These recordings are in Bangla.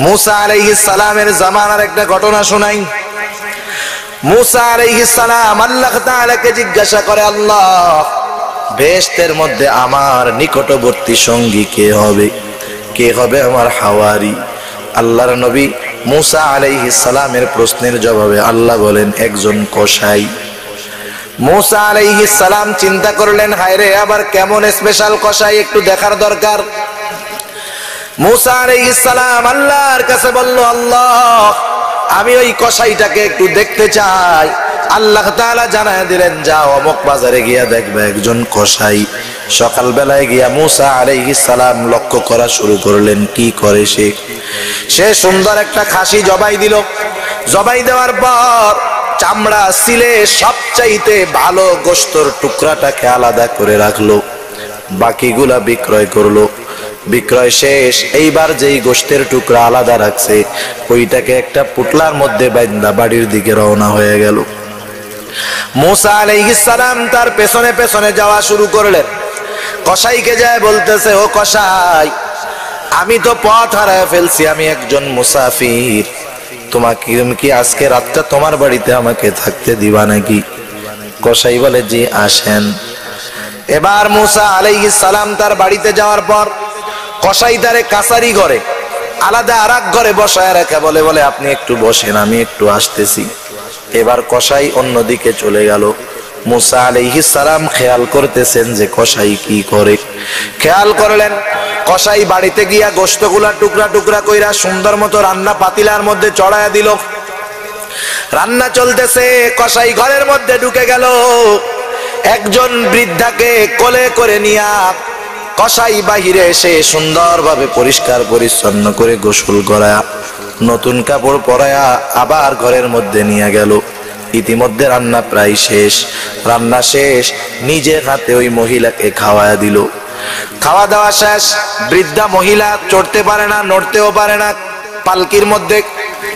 মুসা আলাইহিস সালামের জামানার একটা ঘটনা শোনাই। মুসা আলাইহিস সালাম আল্লাহ তাআলাকে জিজ্ঞাসা করে, আল্লাহ বেহেশতের মধ্যে আমার নিকটবর্তী সঙ্গী কে হবে? কে হবে আমার হাওয়ারি? আল্লাহর নবী মুসা আলাইহিস সালামের প্রশ্নের জবাবে আল্লাহ বলেন, একজন কসাই। মুসা আলাইহিস সালাম চিন্তা করলেন, হায় রে, আবার কেমন স্পেশাল কসাই, একটু দেখার দরকার। মুসা আলাইহিস সালাম আল্লাহর কাছে বলল, আল্লাহ আমি ওই কসাইটাকে একটু দেখতে চাই। আল্লাহ তাআলা জানায় দিলেন, যাও অমুক বাজারে গিয়া দেখবে একজন কসাই। সকালবেলায় গিয়া মুসা আলাইহিস সালাম লক্ষ্য করা শুরু করলেন, কি করে সে সুন্দর একটা খাসি জবাই দিল। জবাই দেওয়ার পর চামড়া সিলে সবচাইতে ভালো গোশতের টুকরাটাকে আলাদা করে রাখলো, বাকিগুলা বিক্রয় করলো। বিক্রয় শেষ, এইবার যেই গোশতের টুকরা আলাদা রাখছে ওইটাকে একটা পুটলার মধ্যে বাঁধা বাড়ির দিকে রওনা হয়ে গেল। মুসা আলাইহিস সালাম তার পেছনে পেছনে যাওয়া শুরু করলেন। কসাইকে যায় বলতেছে, ও কসাই, আমি তো পথ হারায় ফেলছি, আমি একজন মুসাফির, তোমাকে কি আজকে রাতটা তোমার বাড়িতে আমাকে থাকতে দিবা নাকি? কসাই বলে, জি আসেন। এবার মুসা আলাইহিস সালাম তার বাড়িতে যাওয়ার পর কসাই তারে কাছারি ঘরে আলাদা আরেক ঘরে বসায় রাখে, বলে আপনি একটু বসেন, আমি একটু আসতেছি। এবার কসাই অন্যদিকে চলে গেল। মুসা আলাইহিস সালাম খেয়াল করতেছেন যে কসাই কি করে। খেয়াল করলেন, কসাই বাড়িতে গিয়া গোশতগুলা টুকরা টুকরা কইরা সুন্দর মতো রান্না পাতিলার মধ্যে চড়ায়া দিল। রান্না চলতেছে, কসাই ঘরের মধ্যে ঢুকে গেল। একজন বৃদ্ধাকে কোলে করে নিয়া কসাই বাহিরে এসে সুন্দরভাবে পরিষ্কার পরিচ্ছন্ন করে গোসল করায়া নতুন কাপড় পরায়া আবার ঘরের মধ্যে নিয়ে গেল। ইতিমধ্যে রান্না প্রায় শেষ। রান্না শেষ, নিজের হাতে ওই মহিলাকে খাওয়ায়া দিল। খাওয়া দাওয়া শেষ। বৃদ্ধা মহিলা চড়তে পারে না, নড়তেও পারে না, পালকির মধ্যে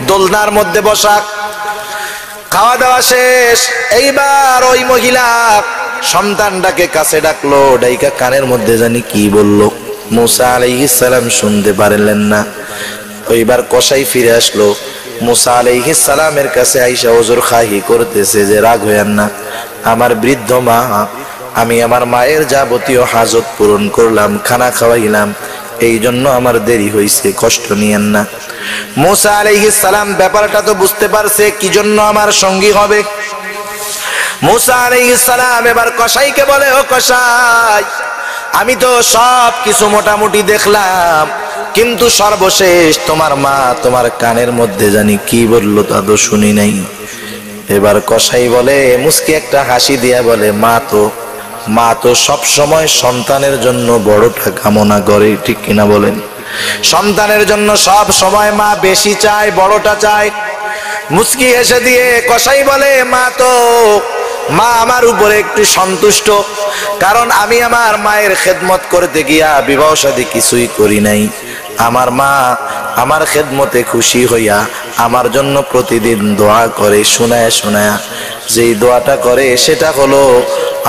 দোলনার মধ্যে বসা। খাওয়া দাওয়া শেষ। এইবার ওই মহিলা সন্তানটাকে কাছে ডাকলো, ডাইকা কানের মধ্যে জানি কি বলল। মুসা আলাইহিস সালাম শুনতে পারলেন না। ওইবার কসাই ফিরে আসলো। মুসা আলাইহিস সালামের কাছে আইসা ওজর খাহি করতেছে যে, রাগ হইয়েন না, আমার বৃদ্ধ মা, আমি আমার মায়ের যাবতীয় হাজত পূরণ করলাম, খানা খাওয়াইলাম, এই জন্য আমার দেরি হইছে, কষ্ট নিয়েন না। মুসা আলাইহিস সালাম ব্যাপারটা তো বুঝতে পারছে কি জন্য আমার সঙ্গী হবে। মুসা আলাইহিস সালাম এবার কসাইকে বলে, ও কসাই, আমি তো সব কিছু মোটামুটি দেখলাম, কিন্তু সর্বশেষ তোমার মা তোমার কানের মধ্যে জানি কি বললো তা তো শুনি নাই। এবার কসাই বলে, মুস্কি একটা হাসি দিয়া বলে, মা তো সব সময় সন্তানের জন্য বড়টা কামনা করে, ঠিক কিনা বলেন? সন্তানের জন্য সব সময় মা বেশি চায়, বড়টা চায়। মুস্কি হেসে দিয়ে কসাই বলে, মা আমার উপরে একটু সন্তুষ্ট, কারণ আমি আমার মায়ের খেদমত করতে গিয়া বিবাহ শাদী কিছুই করি নাই। আমার মা আমার খেদমতে খুশি হইয়া আমার জন্য প্রতিদিন দোয়া করে, শোনায়া শোনায়া। যেই দোয়াটা করে সেটা হলো,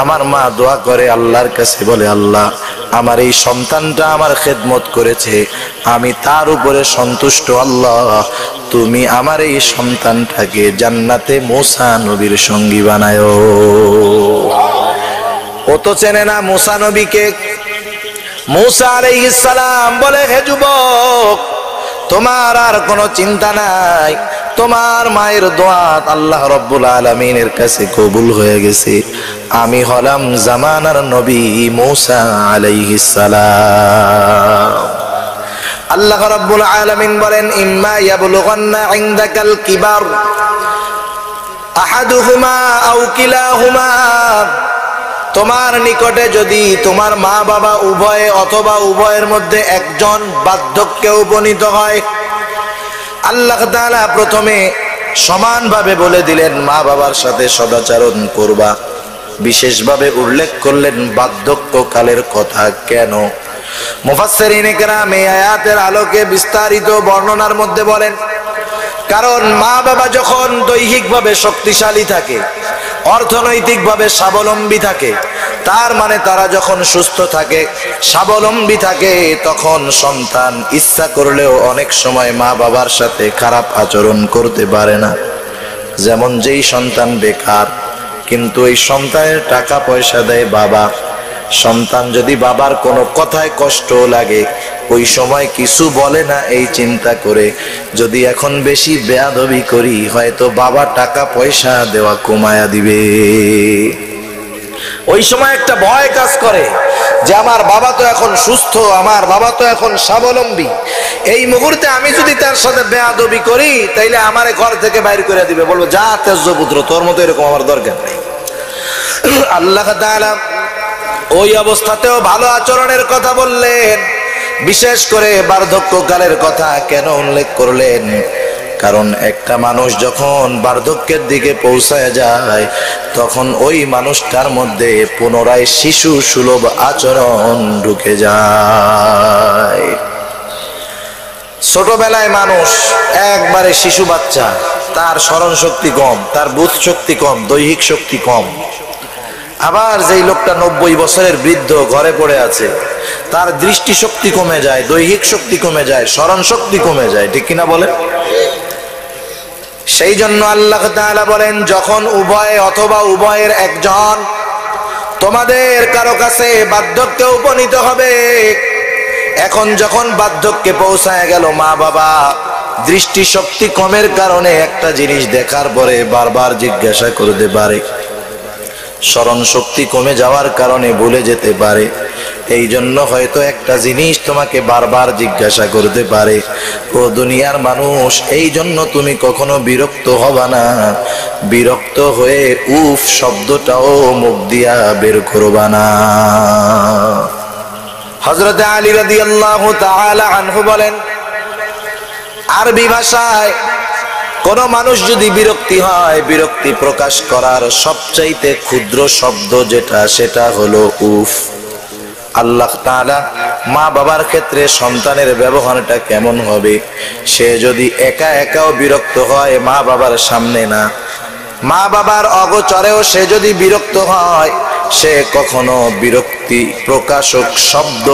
আমার মা দোয়া করে আল্লাহর কাছে, বলে, আল্লাহ আমার এই সন্তানটা আমার খেদমত করেছে, আমি তার উপরে সন্তুষ্ট, আল্লাহ তুমি আমার এই সন্তানটাকে জান্নাতে মুসা নবীর সঙ্গী বানায়। ও তো চেনে না মুসা নবীকে। মুসা আলাইহিস সালাম বলে, হে যুবক, তোমার আর কোনো চিন্তা নাই, তোমার মায়ের দোয়া আল্লাহ রাব্বুল আলামিনের কাছে কবুল হয়ে গেছে। আমি হলাম জামানার নবী মুসা আলাইহিস সালাম। আল্লাহ রাব্বুল আলামিন বলেন, ইম্মা ইয়াবলুগান্না ইনদাকাল কিবার আহাদুহুমা আও কিলাহুমা, তোমার নিকটে যদি তোমার মা বাবা উভয়ে অথবা উভয়ের মধ্যে একজন বার্ধক্যে উপনীত হয়। আল্লাহ তাআলা প্রথমে সমানভাবে বলে দিলেন মা বাবার সাথে সদাচরণ করবা, বিশেষভাবে উল্লেখ করলেন বার্ধক্যকালের কথা। কেন? মুফাসসিরিনে কেরাম এই আয়াতের আলোকে বিস্তারিত বর্ণনার মধ্যে বলেন, কারণ মা বাবা যখন দৈহিকভাবে শক্তিশালী থাকে, অর্থনৈতিকভাবে স্বাবলম্বী থাকে, তার মানে তারা যখন সুস্থ থাকে, স্বাবলম্বী থাকে, তখন সন্তান ইচ্ছা করলেও অনেক সময় মা বাবার সাথে খারাপ আচরণ করতে পারে না। যেমন যেই সন্তান বেকার কিন্তু এই সন্তানের টাকা পয়সা দেয় বাবা, সন্তান যদি বাবার কোনো কথায় কষ্ট লাগে ওই সময় কিছু বলে না, এই চিন্তা করে যদি এখন বেশি বেয়াদবি করি হয়তো বাবা টাকা পয়সা দেওয়া কমায়া দিবে। ওই সময় একটা ভয় কাজ করে যে আমার বাবা তো এখন সুস্থ, আমার বাবা তো এখন স্বাবলম্বী, এই মুহূর্তে আমি যদি তার সাথে বেয়াদবি করি তাইলে আমারে ঘর থেকে বাইর করে দিবে, বলবো যা তেজ্য পুত্র, তোর মতো এরকম আমার দরকার নেই। আল্লাহ তাআলা ওই অবস্থাতেও ভালো আচরণের কথা বললেন। বিশেষ করে বার্ধক্যকালের কথা কেন উল্লেখ করলেন? কারণ একটা মানুষ যখন বার্ধক্যের দিকে পৌঁছায় যায় তখন ওই মানুষটার মধ্যে পুনরায় শিশু সুলভ আচরণ ঢুকে যায়। ছোটবেলায় মানুষ একবারে শিশু বাচ্চা, তার স্মরণ শক্তি কম, তার বুধ শক্তি কম, দৈহিক শক্তি কম। আবার যেই লোকটা 90 বছরের বৃদ্ধ ঘরে পড়ে আছে তার দৃষ্টি শক্তি কমে যায়, দৈহিক শক্তি কমে যায়, স্মরণ শক্তি কমে যায়, ঠিক কিনা বলে? সেই জন্য আল্লাহ তাআলা বলেন যখন উভয় অথবা উভয়ের একজন তোমাদের কারো কাছে বার্ধক্যে উপনীত হবে, এখন যখন বার্ধক্যে পৌঁছায় গেল মা বাবা দৃষ্টি শক্তি কমের কারণে একটা জিনিস দেখার পরে বারবার জিজ্ঞাসা করতে পারে, স্মরণ শক্তি কমে যাওয়ার কারণে ভুলে যেতে পারে, এই জন্য হয়তো একটা জিনিস তোমাকে বারবার জিজ্ঞাসা করতে পারে। ও দুনিয়ার মানুষ, এই জন্য তুমি কখনো বিরক্ত হবা না, বিরক্ত হয়ে উফ শব্দটাও মুখ দিয়া বের করবা না। হযরত আলী রাদিয়াল্লাহু তাআলা আনহু বলেন, আরবি ভাষায় কোন মানুষ যদি বিরক্তি হয়, বিরক্তি প্রকাশ করার সবচাইতে ক্ষুদ্র শব্দ যেটা সেটা হলো উফ। আল্লাহ তাআলা মা বাবার ক্ষেত্রে সন্তানের ব্যবহারটা কেমন হবে? সে যদি একা একাও বিরক্ত হয়, মা বাবার সামনে না, মা বাবার অগোচরেও সে যদি বিরক্ত হয়, সে কখনো বিরক্তি প্রকাশক শব্দ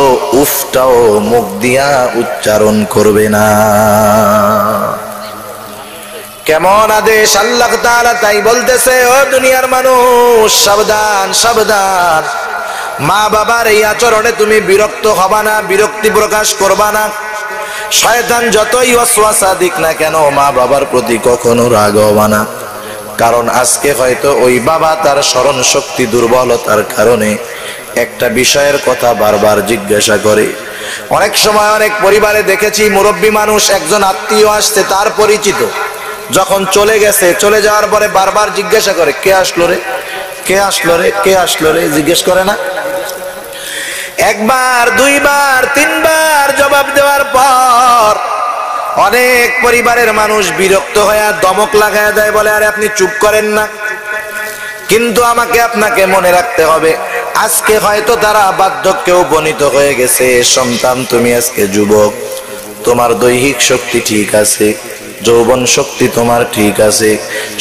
উফটাও মুখ দিয়া উচ্চারণ করবে না। কেমন আদেশ আল্লাহ তাআলা তাই বলতেছে, ও দুনিয়ার মানুষ সাবধান সাবধান, মা বাবার এই আচরণে তুমি বিরক্ত হবা না, বিরক্তি প্রকাশ করবা না। শয়তান যতই ওয়াসওয়াসা দিক না কেন মা বাবার প্রতি কখনো রাগ হবা না, কারণ আজকে হয়তো ওই বাবা তার স্মরণ শক্তি দুর্বলতার কারণে একটা বিষয়ের কথা বারবার জিজ্ঞাসা করে। অনেক সময় অনেক পরিবারে দেখেছি মুরব্বী মানুষ, একজন আত্মীয় আসছে তার পরিচিত, যখন চলে গেছে, চলে যাওয়ার পরে বারবার জিজ্ঞাসা করে কে আসলো রে, কে আসলো রে, কে আসলো রে, জিজ্ঞেস করে না? একবার দুইবার তিনবার জবাব দেওয়ার পর অনেক পরিবারের মানুষ বিরক্ত হয়ে দমক লাগায় দেয়, বলে আরে আপনি চুপ করেন না। কিন্তু আমাকে আপনাকে মনে রাখতে হবে, আজকে হয়তো তারা বার্ধক্যে উপনীত হয়ে গেছে। সন্তান, তুমি আজকে যুবক, তোমার দৈহিক শক্তি ঠিক আছে, যৌবন শক্তি তোমার ঠিক আছে,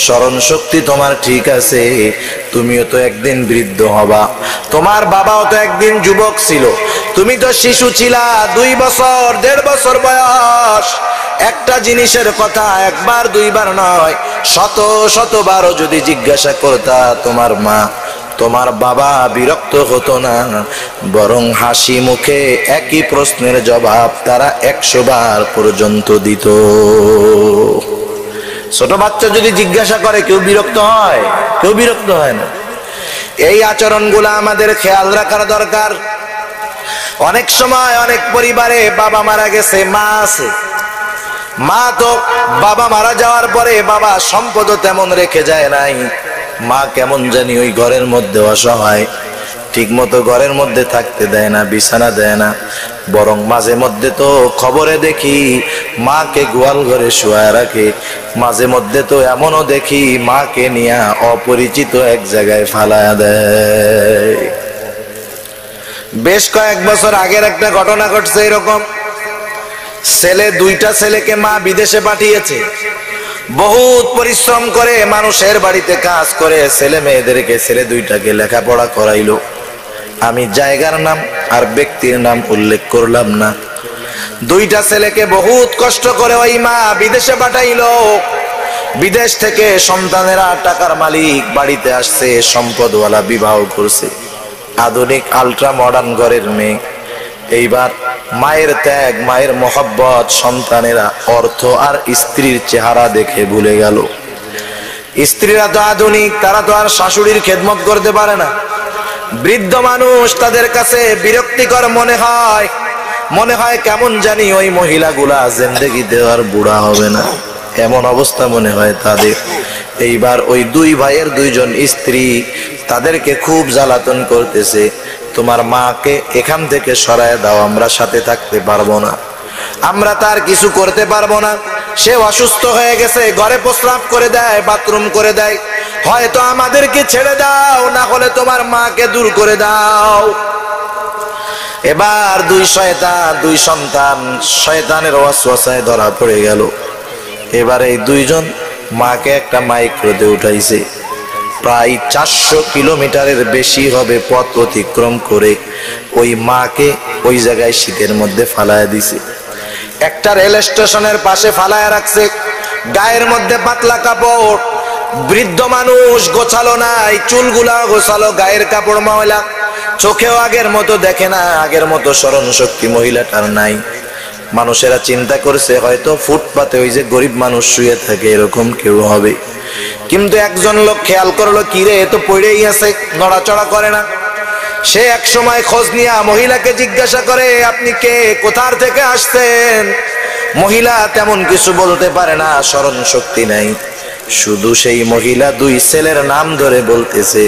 স্মরণ শক্তি তোমার ঠিক আছে, তুমিও তো একদিন বৃদ্ধ হবা, তোমার বাবাও তো একদিন যুবক ছিল, তুমি তো শিশু ছিলা, 2 বছর 1.5 বছর বয়স। একটা জিনিসের কথা একবার দুইবার নয়, শত শতবারও যদি জিজ্ঞাসা করতা তোমার মা, তোমার বাবা বিরক্ত হতো না, বরং হাসি মুখে একই প্রশ্নের জবাব তারা 100 বার পর্যন্ত দিত। ছোট বাচ্চা যদি জিজ্ঞাসা করে কেউ বিরক্ত হয়? কেউ বিরক্ত হয় না। এই আচরণগুলো আমাদের খেয়াল রাখার দরকার। অনেক সময় অনেক পরিবারে বাবা মারা গেছে, মা আছে, মা তো বাবা মারা যাওয়ার পরে বাবা সম্পদও তেমন রেখে যায় নাই, মা কেমন জানি ওই ঘরের মধ্যে অসহায়, ঠিক মতো ঘরের মধ্যে থাকতে দেয় না, বিছানা দেয় না, বরং মাঝে মধ্যে তো খবরে দেখি মাকে গোয়াল ঘরে শুয়ায় রাখে, মাঝে মধ্যে তো এমনও দেখি মাকে নিয়ে অপরিচিত এক জায়গায় ফালায়া দেয়। বেশ কয়েক বছর আগের একটা ঘটনা ঘটছে এরকম। ছেলে, 2টা ছেলেকে মা বিদেশে পাঠিয়েছে, বহুত পরিশ্রম করে মানুষের বাড়িতে কাজ করে ছেলে মেয়েদেরকে, ছেলে 2টাকে লেখাপড়া করাইলো। আমি জায়গার নাম আর ব্যক্তির নাম উল্লেখ করলাম না। দুইটা ছেলেকে বহুত কষ্ট করে ওই মা বিদেশে পাঠাইলো। বিদেশ থেকে সন্তানেরা টাকার মালিক বাড়িতে আসছে, সম্পদওয়ালা বিবাহ করছে, আধুনিক আল্ট্রা মডার্ন ঘরের মেয়ে। এইবার মায়ের ত্যাগ, মায়ের মহব্বত সন্তানেরা অর্থ আর স্ত্রীর চেহারা দেখে ভুলে গেল। স্ত্রীরা তো আধুনিক, তারা তো আর শাশুড়ির খেদমত করতে পারে না। বৃদ্ধ মানুষ, তাদের কাছে বিরক্তিকর মনে হয়, মনে হয় কেমন জানি ওই মহিলাগুলা জিন্দেগিতে আর বুড়া হবে না, এমন অবস্থা মনে হয় তাদের। এইবার ওই দুই ভাইয়ের দুইজন স্ত্রী তাদেরকে খুব জ্বালাতন করতেছে, তোমার মাকে এখান থেকে সরায় দাও, আমরা সাথে থাকতে পারবো না, আমরা তার কিছু করতে পারবো না, সে অসুস্থ হয়ে গেছে, ঘরে প্রস্রাব করে দেয়, বাথরুম করে দেয়, হয়তো আমাদেরকে ছেড়ে দাও, না হলে তোমার মাকে দূর করে দাও। এবার দুই শয়তান, দুই সন্তান শয়তানের ওয়াসওয়াসায় ধরা পড়ে গেল। এবার এই দুইজন মাকে একটা মাইক্রোতে উঠাইছে, প্রায় 400 কিলোমিটারের বেশি হবে পথ অতিক্রম করে ওই মাকে ওই জায়গায় শীতের মধ্যে ফালায়া দিছে। একটা রেল স্টেশনের পাশে ফালায়া রাখছে, গায়ের মধ্যে পাতলা কাপড়, বৃদ্ধ মানুষ গোছালো নাই, চুলগুলা গোছালো, গায়ের কাপড় ময়লা, চোখেও আগের মতো দেখে না, আগের মতো স্মরণ শক্তি মহিলাটার নাই। মানুষেরা চিন্তা করছে হয়তো ফুটপাতে ওই যে গরিব মানুষ শুয়ে থাকে এরকম কেউ হবে, কিন্তু একজন লোক খেয়াল করলো, কিরে এ তো পড়েই আছে, নড়াচড়া করে না। সে এক সময় খোঁজ নিয়ে মহিলাকে জিজ্ঞাসা করে, আপনি কে, কোথার থেকে আসছেন? মহিলা তেমন কিছু বলতে পারে না, স্মরণ শক্তি নাই। শুধু সেই মহিলা দুই ছেলের নাম ধরে বলতেছে,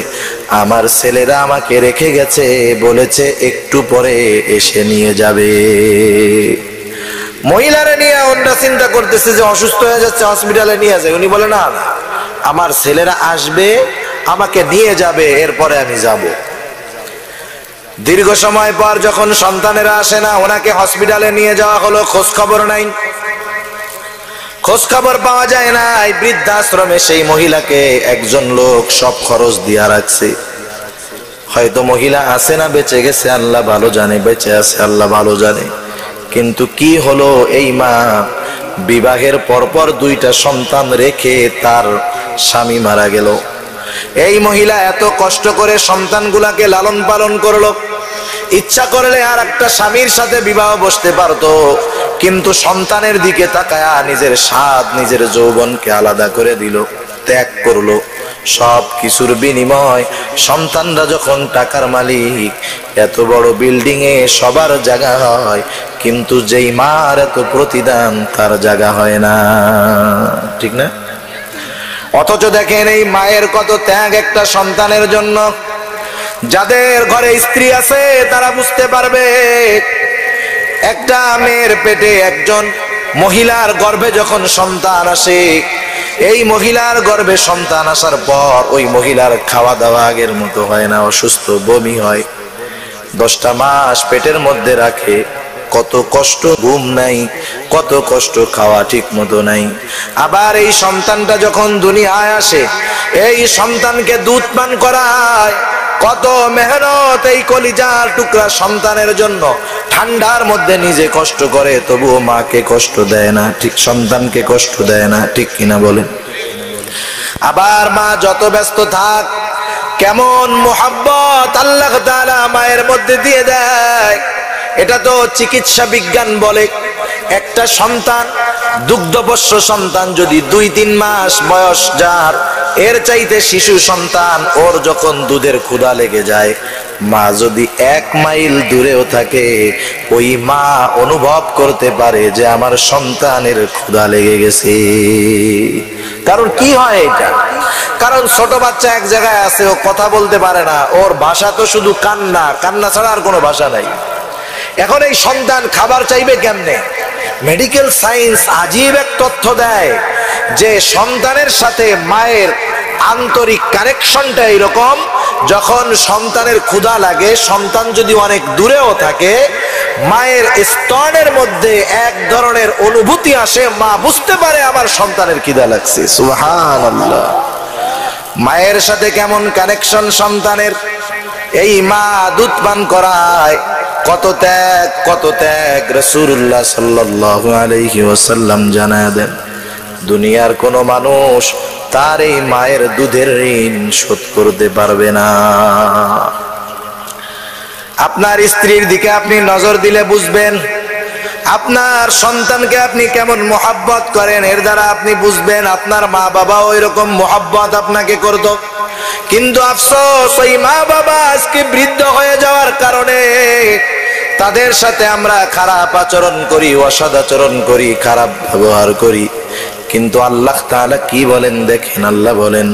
আমার ছেলেরা আমাকে রেখে গেছে, বলেছে একটু পরে এসে নিয়ে যাবে। মহিলারা নিয়ে ওরা চিন্তা করতেছে যে অসুস্থ হয়ে যাচ্ছে, হসপিটালে নিয়ে যায়। উনি বলে, না না, আমার ছেলেরা আসবে, আমাকে নিয়ে যাবে, এরপরে আমি যাব। দীর্ঘ সময় পর যখন সন্তানেরা আসে না, ওনাকে হসপিটালে নিয়ে যাওয়া হলো, খোঁজ খবর নাই, খোঁজ খবর পাওয়া যায় না। এই বৃদ্ধাশ্রমে সেই মহিলাকে একজন লোক সব খরচ দিয়া রাখছে। হয়তো মহিলা আছে না বেঁচে গেছে আল্লাহ ভালো জানে, বেঁচে আছে আল্লাহ ভালো জানে। কিন্তু কি হলো, এই মা বিবাহের পরপর দুইটা সন্তান রেখে তার স্বামী মারা গেল। এই মহিলা এত কষ্ট করে সন্তানগুলাকে লালন পালন করলো, ইচ্ছা করলে আর একটা স্বামীর সাথে বিবাহ বসতে পারতো, কিন্তু সন্তানের দিকে তাকায়া নিজের স্বাদ, নিজের যৌবনকে আলাদা করে দিল, ত্যাগ করলো। সব কিছুর বিনিময় সন্তানরা যখন টাকার মালিক, এত বড় বিল্ডিং এ সবার জায়গা হয়, কিন্তু যেই মার এত প্রতিদান তার জায়গা হয় না, ঠিক না? অথচ দেখেন এই মায়ের কত ত্যাগ একটা সন্তানের জন্য। যাদের ঘরে স্ত্রী আছে তারা বুঝতে পারবে, একটা মেয়ের পেটে একজন মহিলার গর্ভে যখন সন্তান আসে, এই মহিলার গর্ভে সন্তান আসার পর ওই মহিলার খাওয়া দাওয়া আগের মতো হয় না, অসুস্থ, বমি হয়। 10টা মাস পেটের মধ্যে রাখে, কত কষ্ট, ঘুম নাই, কত কষ্ট, খাওয়া ঠিক মতো নাই। আবার এই সন্তানটা যখন দুনিয়ায় আসে, এই সন্তানকে দুধ পান করায়, কত মেহনত এই কলিজার টুকরা সন্তানের জন্য। ঠান্ডার মধ্যে নিজে কষ্ট করে, তবুও মাকে কষ্ট দেয় না, ঠিক সন্তানকে কষ্ট দেয় না, ঠিক কিনা বলেন? আবার মা যত ব্যস্ত থাক, কেমন মুহাব্বত আল্লাহ তাআলা মায়ের মধ্যে দিয়ে দেয়, এটা তো চিকিৎসা বিজ্ঞান বলে। একটা সন্তান, দুগ্ধপোষ্য সন্তান যদি 2-3 মাস বয়স যার, এর চাইতে শিশু সন্তান, ওর যখন দুধের ক্ষুধা লেগে যায়, মা যদি 1 মাইল দূরেও থাকে, ওই মা অনুভব করতে পারে যে আমার সন্তানের ক্ষুধা লেগে গেছে। কারণ কি হয় এটা? কারণ ছোট বাচ্চা এক জায়গায় আছে, ও কথা বলতে পারে না, ওর ভাষা তো শুধু কান্না, কান্না ছাড়া আর কোনো ভাষা নাই। এখন এই সন্তান খাবার চাইবে কেমনে? মেডিকেল সায়েন্স আজীব এক তথ্য দেয় যে সন্তানের সাথে মায়ের আন্তরিক কানেকশনটা এরকম, যখন সন্তানের ক্ষুধা লাগে, সন্তান যদি অনেক দূরেও থাকে, মায়ের স্তনের মধ্যে এক ধরনের অনুভূতি আসে, মা বুঝতে পারে আমার সন্তানের খিদা লাগছে। সুবহানাল্লাহ। মায়ের সাথে কেমন কানেকশন সন্তানের, এই মা দুধ পান করায়, কত ত্যাগ রাসূলুল্লাহ সাল্লাল্লাহু আলাইহি ওয়াসাল্লাম জানায় দেন। দুনিয়ার কোন মানুষ তার এই মায়ের দুধের ঋণ শোধ করতে পারবে না। আপনার স্ত্রীর দিকে আপনি নজর দিলে বুঝবেন, আপনার সন্তানকে আপনি কেমন মোহাব্বত করেন, এর দ্বারা আপনি বুঝবেন আপনার মা বাবাও এরকম মোহাব্বত আপনাকে করত। কিন্তু আফসোস, ওই মা বাবা আজকে বৃদ্ধ হয়ে যাওয়ার কারণে তাদের সাথে আমরা খারাপ আচরণ করি, অসৎ আচরণ করি, খারাপ ব্যবহার করি। কিন্তু আল্লাহ তাআলা কি বলেন দেখেন, আল্লাহ বলেন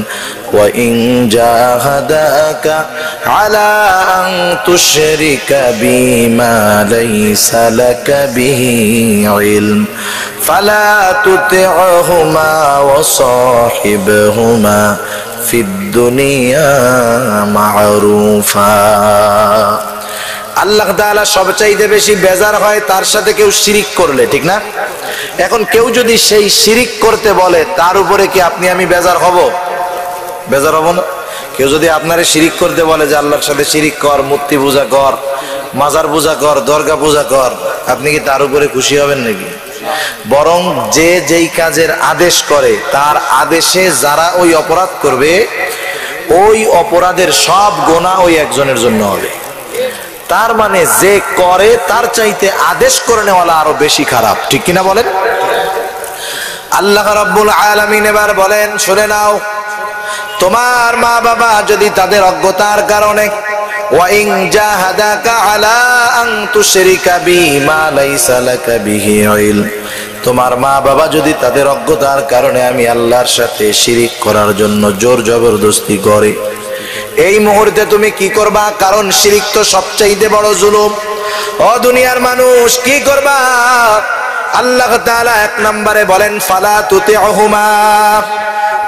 ওয়া ইন জাহাদাকা আলা আন তুশরিকা বিমা লাইসা লাকা বিহি ইলম ফালা তুতি'হুমা ওয়া সাহিবহুমা ফিদ দুনিয়া মা'রুফা। আল্লাহ তাআলা সবচাইতে বেশি বেজার হয় তার সাথে কেউ শিরিক করলে, ঠিক না? এখন কেউ যদি সেই শিরিক করতে বলে, তার উপরে কি আপনি আমি বেজার হব? বেজার হব না? কেউ যদি আপনারে শিরিক করতে বলে যে আল্লাহর সাথে শিরিক কর, মূর্তি পূজা কর, মাজার পূজা কর, দরগা পূজা কর, আপনি কি তার উপরে খুশি হবেন নাকি? বরং যে যেই কাজের আদেশ করে তার আদেশে যারা ওই অপরাধ করবে, ওই অপরাধের সব গুনাহ ওই একজনের জন্য হবে। তার মানে যে করে তার চাইতে আদেশ করে নেওয়ালা আরো বেশি খারাপ, ঠিক কিনা বলেন? আল্লাহ রাব্বুল আলামিন এবার বলেন, শুনে নাও, তোমার মা বাবা যদি তাদের অজ্ঞতার কারণে ওয়া ইন জাহাদাকা আলা আন তুশরিকা বিমা লাইসা লাকা বিহি ইলম, তোমার মা বাবা যদি তাদের অজ্ঞতার কারণে আমি আল্লাহর সাথে শিরিক করার জন্য জোর জবরদস্তি করে, এই মুহূর্তে তুমি কি করবা? কারণ শিরিক তো সবচাইতে বড় জুলুম। ও দুনিয়ার মানুষ, কি করবা? আল্লাহ তাআলা এক নম্বরে বলেন ফালা তুতি'হুমা,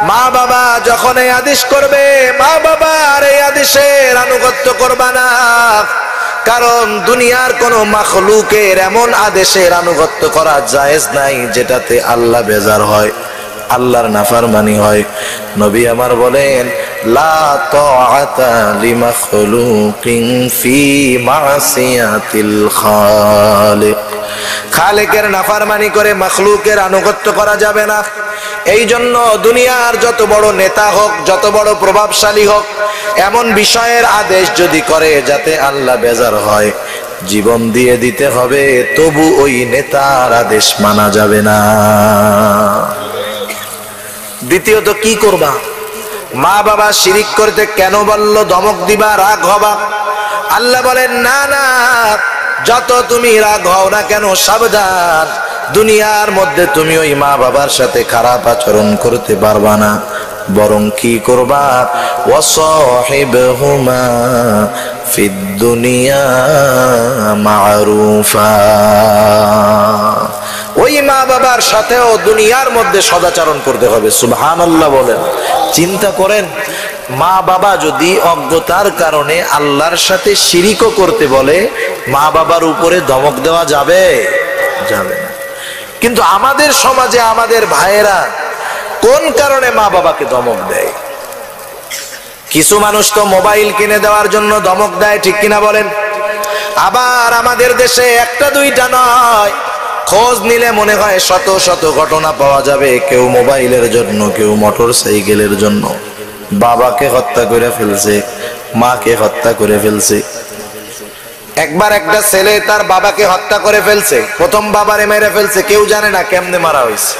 মা বাবা যখন এই আদেশ করবে, মা বাবার এই আদেশের আনুগত্য করবা না। কারণ দুনিয়ার কোন মাখলুকের এমন আদেশের আনুগত্য করা জায়েজ নাই যেটাতে আল্লাহ বেজার হয়, আল্লাহর নাফরমানি হয়। নবী আমার বলেন লা তাআতা লিমাখলুকিন ফি মাসিয়াতিল খালিক, খালেকের নাফরমানি করে মাখলুকের আনুগত্য করা যাবে না। এই জন্য দুনিয়ার যত বড় নেতা হোক, যত বড় প্রভাবশালী হোক, এমন বিষয়ের আদেশ যদি করে যাতে আল্লাহ বেজার হয়, জীবন দিয়ে দিতে হবে, তবু ওই নেতার আদেশ মানা যাবে না। দ্বিতীয়ত কি করবা? মা বাবা শিরিক করতে কেন বলল? ধমক দিবা, রাগ হবা? আল্লাহ বলেন না না, যত তুমি রাগ হও না কেন, সাবধান, দুনিয়ার মধ্যে তুমি ওই মা বাবার সাথে খারাপ আচরণ করতে পারবা না। বরং কি করবা? ওয়াসাহিবহুমা ফিদ দুনিয়া মা'রুফা, ওই মা বাবার সাথেও দুনিয়ার মধ্যে সদাচরণ করতে হবে। সুবহানাল্লাহ বলেন। চিন্তা করেন, মা বাবা যদি অজ্ঞতার কারণে আল্লাহর সাথে শিরিকও করতে বলে, মা বাবার উপরে ধমক দেওয়া যাবে? যাবে না। কিন্তু আমাদের সমাজে আমাদের ভাইয়েরা কোন কারণে মা বাবাকে ধমক দেয়? কিছু মানুষ তো মোবাইল কিনে দেওয়ার জন্য ধমক দেয়, ঠিক কিনা বলেন? আবার আমাদের দেশে একটা দুইটা নয়, খোঁজ নিলে মনে হয় শত শত ঘটনা পাওয়া যাবে। কেউ মোবাইলের জন্য, কেউ মোটর সাইকেলের জন্য বাবাকে হত্যা করে ফেলছে, মাকে হত্যা করে ফেলছে। একবার একটা ছেলে তার বাবাকে হত্যা করে ফেলছে, প্রথম বাবারে মেরে ফেলছে, কেউ জানে না কেমনে মারা হয়েছে।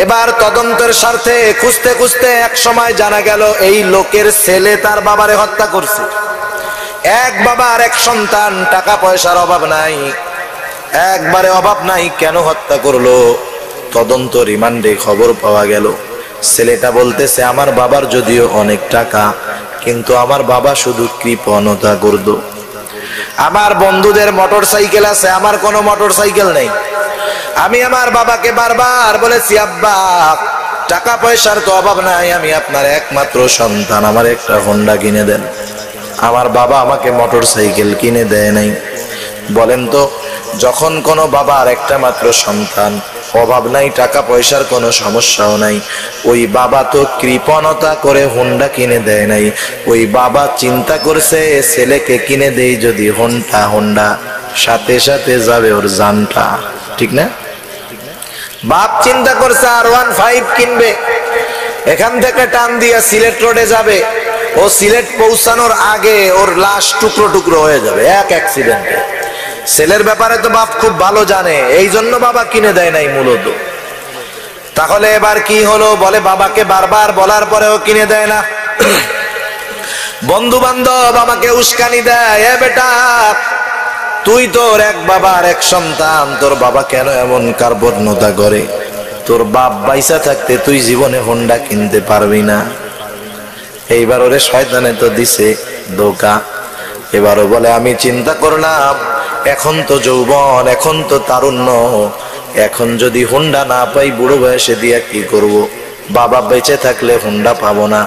এবার তদন্তের স্বার্থে খুঁজতে খুঁজতে এক সময় জানা গেল এই লোকের ছেলে তার বাবারে হত্যা করছে। এক বাবার এক সন্তান, টাকা পয়সার অভাব নাই, একবারে অভাব নাই, কেন হত্যা করলো? তদন্ত রিমান্ডে খবর পাওয়া গেল, ছেলেটা বলতেছে আমার বাবার যদিও অনেক টাকা, কিন্তু আমার বাবা শুধু কৃপণতা করতো। আমার বন্ধুদের মোটর সাইকেল আছে, আমার কোনো মোটর সাইকেল নেই। আমি আমার বাবাকে বারবার বলেছি, আব্বা টাকা পয়সার তো অভাব নাই, আমি আপনার একমাত্র সন্তান, আমার একটা হোন্ডা কিনে দেন। আমার বাবা আমাকে মোটর সাইকেল কিনে দেয় নাই। বলেন তো, যখন কোনো বাবার একটা মাত্র সন্তান অভাব নাই, টাকা পয়সার কোনো সমস্যাও নাই। ওই বাবা তো কৃপণতা করে হোন্ডা কিনে দেয় নাই, ওই বাবা চিন্তা করছে ছেলেকে কিনে দেই যদি হোন্ডা, সাথে সাথে যাবে ওর জানটা, ঠিক না? বাপ চিন্তা করছে R15 কিনবে, এখান থেকে টান দিয়া সিলেট রোডে যাবে, ও সিলেট পৌঁছানোর আগে ওর লাশ টুকরো টুকরো হয়ে যাবে এক অ্যাক্সিডেন্টে। ছেলের ব্যাপারে তো বাপ খুব ভালো জানে, এই জন্য বাবা কিনে দেয় নাই মূলত। তাহলে এবার কি হলো? বলে বাবাকে বারবার বলার পরেও কিনে দেয় না। বন্ধু বান্ধব আমাকে উস্কানি দেয়, এ বেটা তুই তোর এক বাবার এক সন্তান, তোর বাবা কেন এমন কার্পণ্যতা করে? তোর বাপ বাইসা থাকতে তুই জীবনে হোন্ডা কিনতে পারবি না। এইবার ওরে শয়তানে তো দিছে ধোঁকা। এবারও বলে আমি চিন্তা করলাম এখন তো যৌবন, এখন তো তারুণ্য, এখন যদি হোন্ডা না পাই বুড়ো বয়সে দিয়া কি করব? বাবা বেঁচে থাকলে হোন্ডা পাবো না,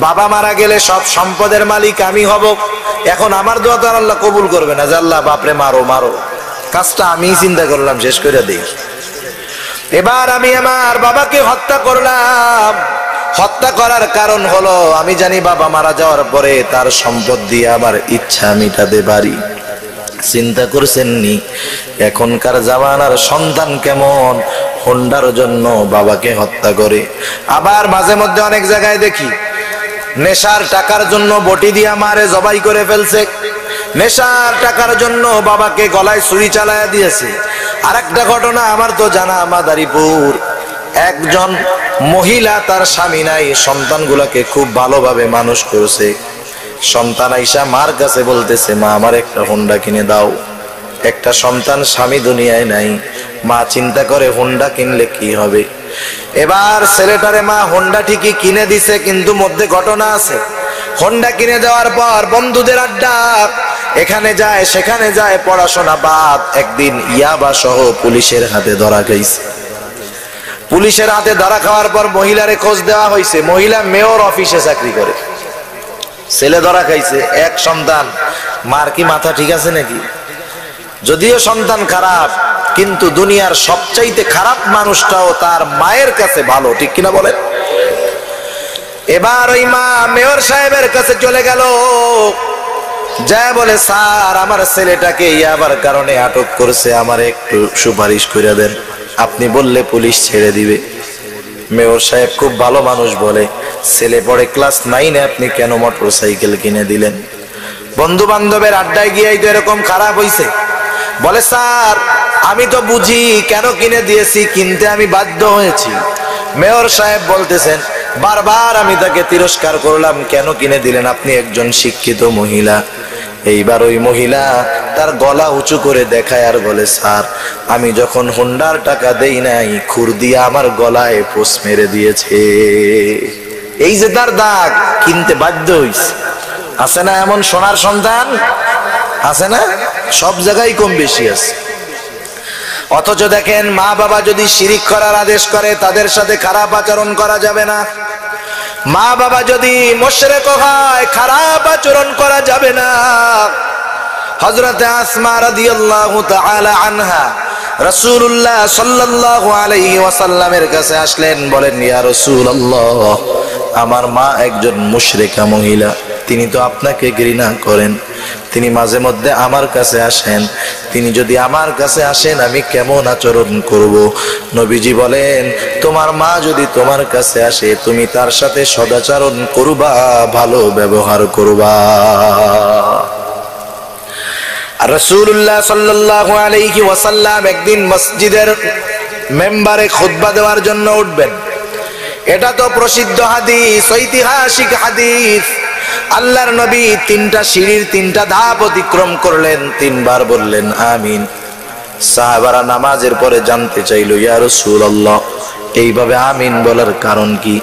বাবা মারা গেলে সব সম্পদের মালিক আমি হব। এখন আমার দোয়া তো আল্লাহ কবুল করবে না যে আল্লাহ বাপরে মারো মারো, কাজটা আমি চিন্তা করলাম শেষ করে দিই। এবার আমি আমার বাবাকে হত্যা করলাম। হত্যা করার কারণ হলো আমি জানি বাবা মারা যাওয়ার পরে তার সম্পদ দিয়ে আমার ইচ্ছা মিটাতে পারি। চিন্তা করছেননি এখনকার জামানার সন্তান কেমন হোন্ডার জন্য বাবাকে হত্যা করে। আবার মাঝে মধ্যে অনেক জায়গায় দেখি নেশার টাকার জন্য বটি দিয়া মারে জবাই করে ফেলছে, নেশার টাকার জন্য বাবাকে গলায় ছুরি চালায়া দিয়েছে। আর একটা ঘটনা আমার তো জানা, মাদারীপুর একজন মহিলা তার স্বামী নাই, সন্তানগুলাকে খুব ভালোভাবে মানুষ করছে। সন্তান আইসা মার কাছে বলতেছে মা আমার একটা হোন্ডা কিনে দাও। একটা সন্তান, স্বামী দুনিয়ায় নাই, মা চিন্তা করে হোন্ডা কিনলে কি হবে। এবার ছেলেটারে মা হোন্ডা ঠিকই কিনে দিছে, কিন্তু মধ্যে ঘটনা আছে। হোন্ডা কিনে দেওয়ার পর বন্ধুদের আড্ডা, এখানে যায় সেখানে যায়, পড়াশোনা বাদ। একদিন ইয়াবা সহ পুলিশের হাতে ধরা খাইছে। পুলিশের হাতে ধরা খাওয়ার পর মহিলারে খোঁজ দেওয়া হয়েছে, মহিলা মেয়র অফিসে চাকরি করে। ছেলে ধরা খাইছে, এক সন্তান, মার কি মাথা ঠিক আছে নাকি? যদিও সন্তান খারাপ, কিন্তু দুনিয়ার সবচাইতে খারাপ মানুষটাও তার মায়ের কাছে ভালো, ঠিক কিনা বলেন? এবার ওই মা মেয়র সাহেবের কাছে চলে গেল, যা বলে স্যার আমার ছেলেটাকে ইয়াবার কারণে আটক করছে, আমার একটু সুপারিশ করে দেন, আপনি বললে পুলিশ ছেড়ে দিবে। মেয়র সাহেব খুব ভালো মানুষ, বলে ছেলে পড়ে ক্লাস 9-এ, আপনি কেন মোটরসাইকেল কিনে দিলেন? বন্ধু বান্ধবের আড্ডায় গিয়ে তো এরকম খারাপ হইছে। বলে স্যার আমি তো বুঝি কেন কিনে দিয়েছি, কিনতে আমি বাধ্য হয়েছি। মেয়র সাহেব বলতেছেন বারবার আমি তাকে তিরস্কার করলাম, কেন কিনে দিলেন? আপনি একজন শিক্ষিত মহিলা। এইবার ওই মহিলা তার গলা উঁচু করে দেখায় আর বলে স্যার আমি যখন হোন্ডার টাকা দেই নাই, খুর দিয়ে আমার গলায় পোষ মেরে দিয়েছে। এই যে তার দাগ, কিনতে বাধ্য হইছে। আছে না এমন সোনার সন্তান? আছে না? সব জায়গায় কম বেশি আছে। অথচ দেখেন মা বাবা যদি শিরিক করার আদেশ করে তাদের সাথে খারাপ আচরণ করা যাবে না। মা বাবা যদি মুশরিক হয় খারাপ আচরণ করা যাবে না। হযরতে আসমা রাদিয়াল্লাহু তাআলা আনহা রাসূলুল্লাহ সাল্লাল্লাহু আলাইহি ওয়াসাল্লামের কাছে আসলেন, বলেন ইয়া রাসূলুল্লাহ আমার মা একজন মুশরিকা মহিলা, তিনি তো আপনাকে ঘৃণা করেন, তিনি মাঝে মধ্যে আমার কাছে আসেন, তিনি যদি আমার কাছে আসেন আমি কেমন আচরণ করব? নবীজি বলেন তোমার মা যদি তোমার কাছে আসে তুমি তার সাথে সদাচরণ করবা, ভালো ব্যবহার করবা। রাসূলুল্লাহ সাল্লাল্লাহু আলাইহি ওয়াসাল্লাম একদিন মসজিদের মেম্বারে খুতবা দেওয়ার জন্য উঠবেন। এটা তো প্রসিদ্ধ হাদিস, ঐতিহাসিক হাদিস। আল্লাহর নবী 3টা সিঁড়ির 3টা ধাপ অতিক্রম করলেন, 3বার বললেন আমিন। সাহাবারা নামাজের পরে জানতে চাইল ইয়া রাসূলুল্লাহ এইভাবে আমিন বলার কারণ কি?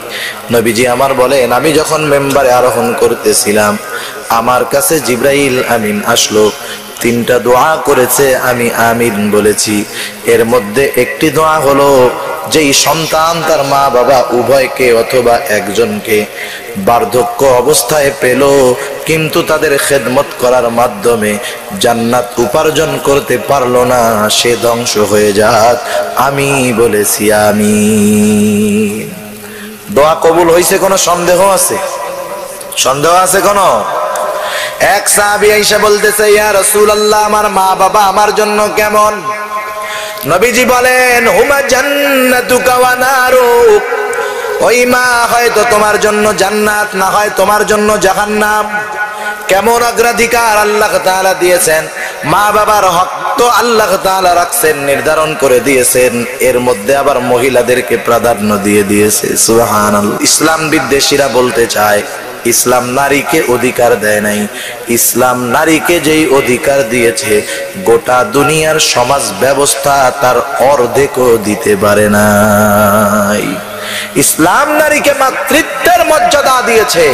নবীজি আমার বলেন আমি যখন মেম্বারে আরোহণ করতেছিলাম আমার কাছে জিবরাইল আমিন আসলো, 3টা দোয়া করেছে, আমি আমিন বলেছি। এর মধ্যে একটি দোয়া হলো যেই সন্তান তার মা বাবা উভয়কে অথবা একজনকে বার্ধক্য অবস্থায় পেল, কিন্তু তাদের খেদমত করার মাধ্যমে জান্নাত উপার্জন করতে পারলো না, সে ধ্বংস হয়ে যাক। আমি বলেছি আমিন। দোয়া কবুল হয়েছে কোনো সন্দেহ আছে? সন্দেহ আছে কোনো? এক সাহাবী আয়েশা বলতেছে, ইয়া রাসূলুল্লাহ, আমার মা বাবা আমার জন্য কেমন? নবীজি বলেন, হুমা জান্নাতুকা ওয়া নারুক, ওই মা হয়তো তোমার জন্য জান্নাত, না হয় তোমার জন্য জাহান্নাম। কেমন অগ্রাধিকার আল্লাহ তাআলা দিয়েছেন! মা বাবার হক তো আল্লাহ তাআলা রাখছেন, নির্ধারণ করে দিয়েছেন, এর মধ্যে আবার মহিলাদেরকে প্রাধান্য দিয়ে দিয়েছে। সুবহানাল্লাহ। ইসলাম বিদ্বেষীরা বলতে চায় ইসলাম নারীকে অধিকার দেয় নাই। ইসলাম নারীকে যেই অধিকার দিয়েছে, গোটা দুনিয়ার সমাজ ব্যবস্থা তার অর্ধেকও দিতে পারে নাই। ইসলাম নারীকে মাতৃত্বের মর্যাদা দিয়েছে,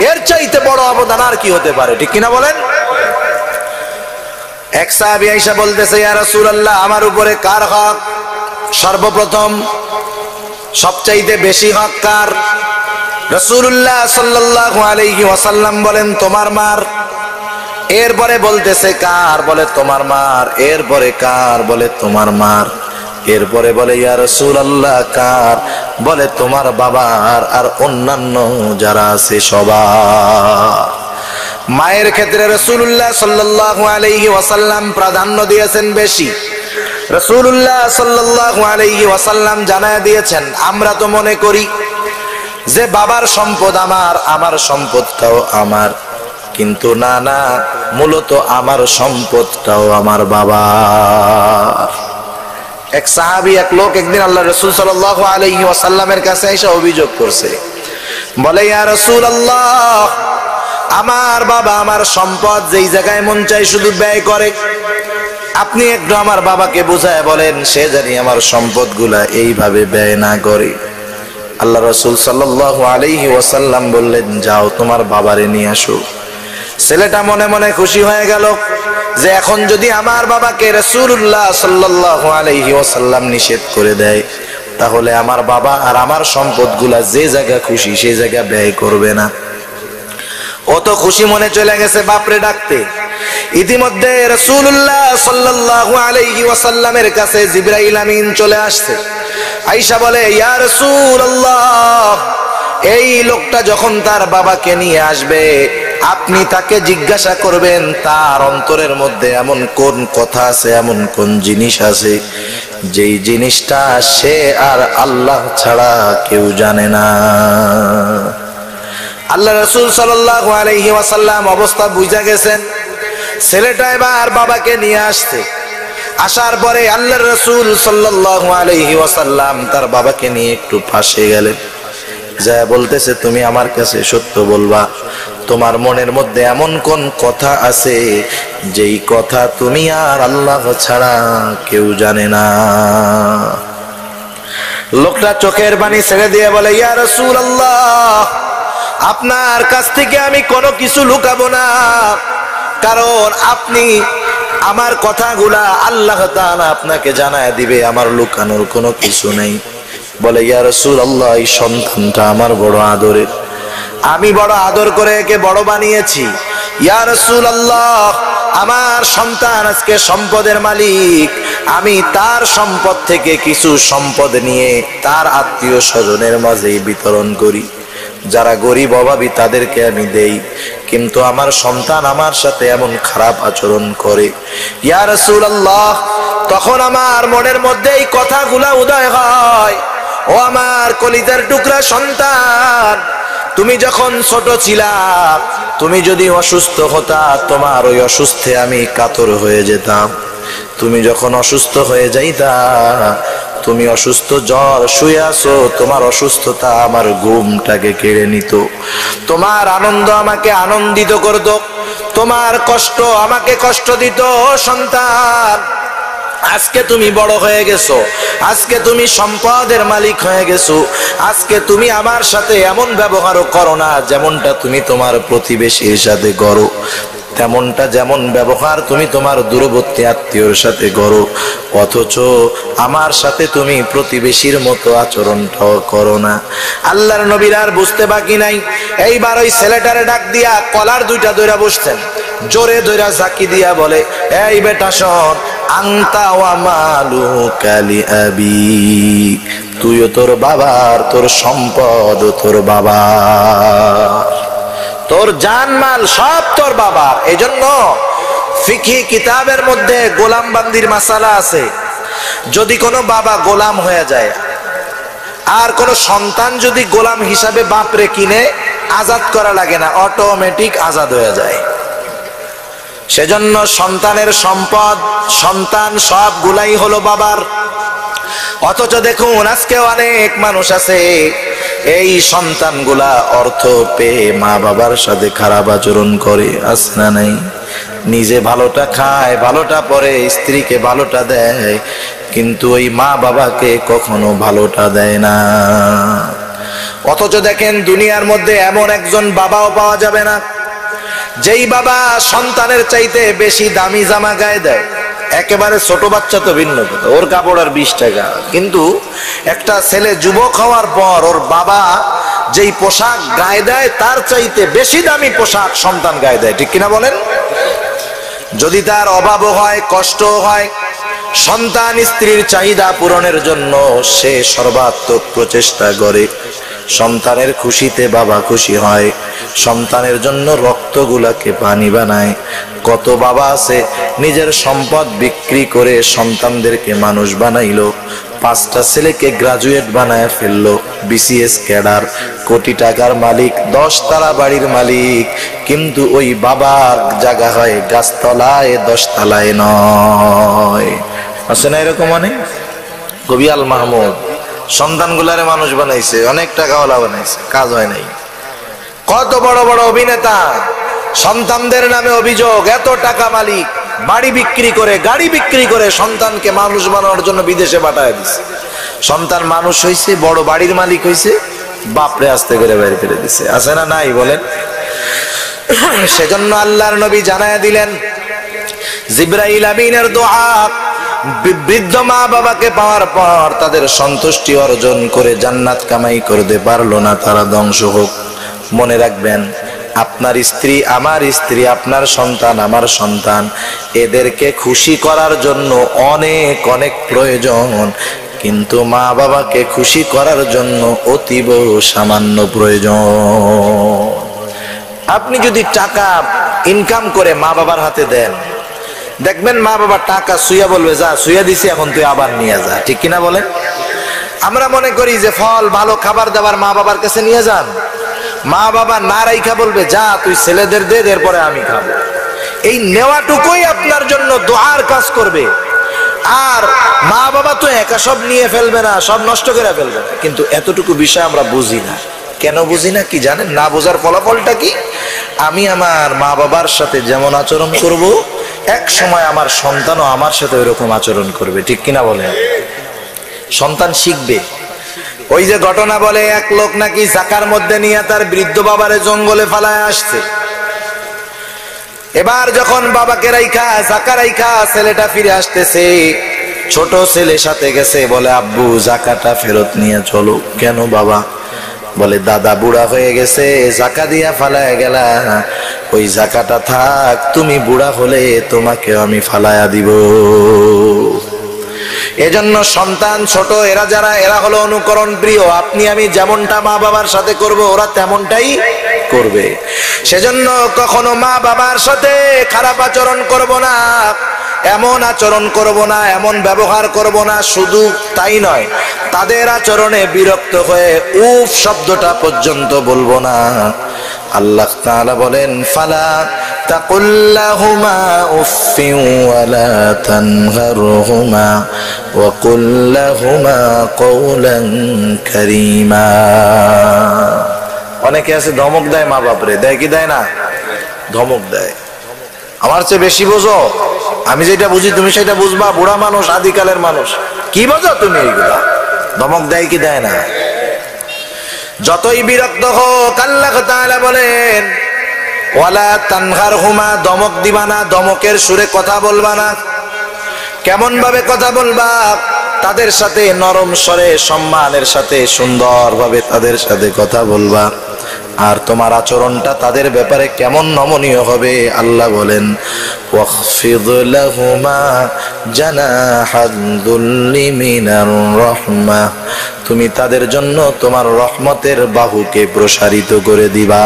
এর চাইতে বড় অবদান আর কি হতে পারে? ঠিক কিনা বলেন? এক সাহাবী আয়েশা বলতেছে, ইয়া রাসূলুল্লাহ, আমার উপরে কার হক? সর্বপ্রথম সবচাইতে বেশি হক কার? রাসূলুল্লাহ সাল্লাল্লাহু আলাইহি ওয়াসাল্লাম বলেন, তোমার মার। এরপরে বলতেছে কার? বলে তোমার মার। এরপরে কার? বলে তোমার মার। এরপরে বলে, ইয়া রাসূলুল্লাহ, কার? বলে তোমার বাবার আর অন্যান্য যারা আছে সবার। মায়ের ক্ষেত্রে রাসূলুল্লাহ সাল্লাল্লাহু আলাইহি ওয়াসাল্লাম প্রাধান্য দিয়েছেন বেশি। রাসূলুল্লাহ সাল্লাল্লাহু আলাইহি ওয়াসাল্লাম জানায় দিয়েছেন, আমরা তো মনে করি যে বাবার সম্পদ আমার, আমার সম্পদটাও আমার, কিন্তু না না, মূলত আমার সম্পদটাও আমার বাবার। এক সাহাবী, এক লোক একদিন আল্লাহ রাসূল সাল্লাল্লাহু আলাইহি ওয়াসাল্লামের কাছে এসে অভিযোগ করছে, বলে, ইয়া রাসূলুল্লাহ, আমার বাবা আমার সম্পদ যেই জায়গায় মন চায় শুধু ব্যয় করে, আপনি একটু আমার বাবাকে বুঝায় বলেন সে জানি আমার সম্পদগুলা এইভাবে ব্যয় না করে। আল্লাহ রাসূল সাল্লাল্লাহু আলাইহি ওয়াসাল্লাম বললেন, যাও তোমার বাবারে নিয়ে আসো। ছেলেটা মনে মনে খুশি হয়ে গেল যে এখন যদি আমার বাবাকে রাসূলুল্লাহ সাল্লাল্লাহু আলাইহি ওয়াসাল্লাম নিষেধ করে দেয়, তাহলে আমার বাবা আর আমার সম্পদগুলা যে জায়গা খুশি সেই জায়গা ব্যয় করবে না। অত খুশি মনে চলে গেছে বাপরে ডাকতে। ইতিমধ্যে রাসূলুল্লাহ সাল্লাল্লাহু আলাইহি ওয়াসাল্লামের কাছে জিবরাইল আমিন চলে আসছে। আয়েশা বলে, ইয়া রাসূলুল্লাহ, এই লোকটা যখন তার বাবাকে নিয়ে আসবে, আপনি তাকে জিজ্ঞাসা করবেন তার অন্তরের মধ্যে এমন কোন কথা আছে, এমন কোন জিনিস আছে যেই জিনিসটা সে আর আল্লাহ ছাড়া কেউ জানে না। আল্লাহ রাসূল সাল্লাল্লাহু আলাইহি ওয়াসাল্লাম অবস্থা বুঝা গেছেন। ছেলেটা এবার বাবাকে নিয়ে আসছে। আসার পরে আল্লাহর রাসূল সাল্লাল্লাহু আলাইহি ওয়াসাল্লাম তার বাবাকে নিয়ে একটু পাশে গেলেন, যা বলতেছে, তুমি আমার কাছে সত্য বলবা, তোমার মনের মধ্যে এমন কোন কথা আছে যেই কথা তুমি আর আল্লাহ ছাড়া কেউ জানে না। লোকটা চোখের পানি ছেড়ে দিয়ে বলে, ইয়া রাসূলুল্লাহ, আপনার কাছ থেকে আমি কোনো কিছু লুকাবো না, কারণ আপনি আমার কথাগুলা আল্লাহ তাআলা আপনাকে জানায় দিবে, আমার লুকানোর কোনো কিছু নেই। বলে, ইয়া রাসূলুল্লাহ, এই সন্তানটা আমার বড় আদরের, আমি বড় আদর করে একে বড় বানিয়েছি। ইয়া রাসূলুল্লাহ, আমার সন্তান আজকে সম্পদের মালিক, আমি তার সম্পদ থেকে কিছু সম্পদ নিয়ে তার আত্মীয় স্বজনের মাঝে বিতরণ করি, যারা গরিব অভাবী তাদেরকে আমি দেই, কিন্তু আমার সন্তান আমার সাথে এমন খারাপ আচরণ করে। ইয়া রাসূলুল্লাহ, তখন আমার মনের মধ্যে এই কথাগুলা উদয় হয়, ও আমার কলিজার টুকরা সন্তান, তুমি যখন ছোট ছিলা, তুমি যদি অসুস্থ হতা, তোমার ওই অসুস্থে আমি কাতর হয়ে যেতাম। তুমি যখন অসুস্থ হয়ে যাইতা, তুমি অসুস্থ, জ্বর, শুয়ে আছো, তোমার অসুস্থতা আমার ঘুমটাকে কেড়ে নিত। তোমার আনন্দ আমাকে আনন্দিত করত, তোমার কষ্ট আমাকে কষ্ট দিত। সন্তান, আজকে তুমি বড় হয়ে গেছো, আজকে তুমি সম্পদের মালিক হয়ে গেছো, আজকে তুমি আমার সাথে এমন ব্যবহারও করো না যেমনটা তুমি তোমার প্রতিবেশীর সাথে করো। তেমনটা যেমন ব্যবহার তুমি তোমার দূরবর্তী আত্মীয়র সাথে করো, অথচ আমার সাথে তুমি প্রতিবেশীর মতো আচরণটাও করো না। আল্লাহর নবীর আর বুঝতে বাকি নাই, এইবার ওই ছেলেটারে ডাক দিয়া কলার দুইটা ধইরা বসছেন, জোরে ধইরা ঝাঁকি দিয়া বলে, এই বেটা শোন, আংতা ওয়া মালুকা লিআবিক, তুইও তোর বাবার, তোর সম্পদ তোর বাবার, তোর জানমাল সব তোর বাবার। এজন্য ফিকহি কিতাবের মধ্যে গোলামবান্দির মাসালা আছে। যদি কোনো বাবা গোলাম হয়ে যায় আর কোন সন্তান যদি গোলাম হিসাবে বাপরে কিনে, আজাদ করা লাগে না, অটোমেটিক আজাদ হয়ে যায়। সেজন্য সন্তানের সম্পদ, সন্তান সবগুলাই হলো বাবার। অথচ দেখুন আজকে অনেক মানুষ আছে, এই সন্তানগুলা অর্থ পেয়ে মা বাবার সাথে খারাপ আচরণ করে, আছে না নাই? নিজে ভালোটা খায়, ভালোটা পরে স্ত্রীকে ভালোটা দেয়, কিন্তু ওই মা বাবাকে কখনো ভালোটা দেয় না। অথচ দেখেন দুনিয়ার মধ্যে এমন একজন বাবাও পাওয়া যাবে না যেই বাবা সন্তানের চাইতে বেশি দামি জামা গায়ে দেয়। একেবারে ছোট বাচ্চা তো ভিন্ন কথা, ওর কাপড় আর 20 টাকা, কিন্তু একটা ছেলে যুবক হওয়ার পর ওর বাবা যেই পোশাক গায়ে দেয় তার চাইতে বেশি দামি পোশাক সন্তান গায়ে দেয়, ঠিক কিনা বলেন? যদি তার অভাবও হয়, কষ্টও হয়, সন্তান স্ত্রীর চাহিদা পূরণের জন্য সে সর্বাত্মক প্রচেষ্টা করে। সন্তানের খুশিতে বাবা খুশি হয়, সন্তানের জন্য রক্তগুলাকে পানি বানায়। কত বাবা আছে নিজের সম্পদ বিক্রি করে সন্তানদেরকে মানুষ বানাইলো, 5টা ছেলেকে গ্রাজুয়েট বানায় ফেললো, বিসিএস ক্যাডার, কোটি টাকার মালিক, 10 তলা বাড়ির মালিক, কিন্তু ওই বাবার জায়গা হয় গাছতলায়, 10 তলায় নয়। আছে না এরকম? অনেক কবি আল মাহমুদ সন্তানগুলারে মানুষ বানাইছে, অনেক টাকাওয়ালা বানাইছে, কাজ হয় নাই। কত বড় বড় অভিনেতা সন্তানদের নামে অভিযোগ, এত টাকা মালিক, বাড়ি বিক্রি করে, গাড়ি বিক্রি করে সন্তানকে মানুষ বানানোর জন্য বিদেশে পাঠায় দিছে। সন্তান মানুষ হইছে, বড় বাড়ির মালিক হইছে, বাপরে আস্তে করে বের করে দিছে। আছে না নাই বলেন? সেজন্য আল্লাহর নবী জানায়া দিলেন, জিবরাইল আমিনের দোয়া বৃদ্ধ মা বাবাকে পাওয়ার পর তাদের সন্তুষ্টি অর্জন করে জান্নাত কামাই করতে পারলো না, তারা ধ্বংস হোক। মনে রাখবেন, আপনার স্ত্রী আমার স্ত্রী, আপনার সন্তান আমার সন্তান, এদেরকে খুশি করার জন্য অনেক অনেক প্রয়োজন, কিন্তু মা বাবাকে খুশি করার জন্য অতীব সামান্য প্রয়োজন। আপনি যদি টাকা ইনকাম করে মা বাবার হাতে দেন, দেখবেন মা বাবা টাকা শুইয়া বলবে, যা শুইয়া দিছি, এখন তুই আবার নিয়ে যা, ঠিক কিনা বলেন? আমরা মনে করি যে ফল, ভালো খাবার দাবার মা বাবার কাছে নিয়ে যান, মা বাবা না রাইখা বলবে, যা তুই ছেলেদের দে, এরপরে আমি খাবো। এই নেওয়াটুকুই আপনার জন্য দোয়ার কাজ করবে। আর মা বাবা তো একা সব নিয়ে ফেলবে না, সব নষ্ট করে ফেলবে না, কিন্তু এতটুকু বিষয় আমরা বুঝি না। কেন বুঝি না কি জানেন? না বোঝার ফলাফলটা কি? আমি আমার মা বাবার সাথে যেমন আচরণ করব, এক সময় আমার সন্তানও আমার সাথে ওইরকম আচরণ করবে, ঠিক কিনা বলেন? সন্তান শিখবে। ওই যে ঘটনা বলে, এক লোক নাকি জাকার মধ্যে নিয়ে তার বৃদ্ধ বাবারে জঙ্গলে ফালায় আসছে। এবার যখন বাবাকে রাইখা, জাকা রাইখা ছেলেটা ফিরে আসতেছে, ছোট ছেলে সাথে গেছে, বলে, আব্বু জাকাটা ফেরত নিয়ে চলো। কেন বাবা? বলে, দাদা বুড়া হয়ে গেছে, জাকা দিয়া ফালায় গেলা, ওই জাকাটা থাক, তুমি বুড়া হলে তোমাকে আমি ফালায়া দিব। এজন্য সন্তান ছোট, এরা যারা, এরা হলো অনুকরণ প্রিয়। আপনি আমি যেমনটা মা বাবার সাথে করব, ওরা তেমনটাই করবে। সেজন্য কখনো মা বাবার সাথে খারাপ আচরণ করব না, এমন আচরণ করব না, এমন ব্যবহার করব না। শুধু তাই নয়, তাদের আচরণে বিরক্ত হয়ে উফ শব্দটা পর্যন্ত বলবো না। আল্লাহ তাআলা বলেন, ফালা তাকুল লাহুমা উফফিন ওয়ালা তানহারহুমা ওয়া কুল লাহুমা কওলান কারীমা। অনেকে আছে ধমক দেয় মা বাপরে, দেয় কি দেয় না? ধমক দেয়। আমার চেয়ে বেশি বোঝো, আমি যেটা বুঝি তুমি সেটা বুঝবা, বুড়া মানুষ, আদিকালের মানুষ, কি বোঝো তুমি এইগুলা? ধমক দেয় কি দেয় না? যতই বিরক্ত হোক, আল্লাহ তাআলা বলেন, ওয়ালা তানহারহুমা, দমক দিবা না, দমকের সুরে কথা বলবা না। কেমন ভাবে কথা বলবা? তাদের সাথে নরম স্বরে, সম্মানের সাথে, সুন্দরভাবে তাদের সাথে কথা বলবা। আর তোমার আচরণটা তাদের ব্যাপারে কেমন নমনীয় হবে? আল্লাহ বলেন ওয়াখফিদ লাহুমা জানাহাদ যুল্লি মিনার রাহমাহ, তুমি তাদের জন্য তোমার রহমতের বাহুকে প্রসারিত করে দিবা।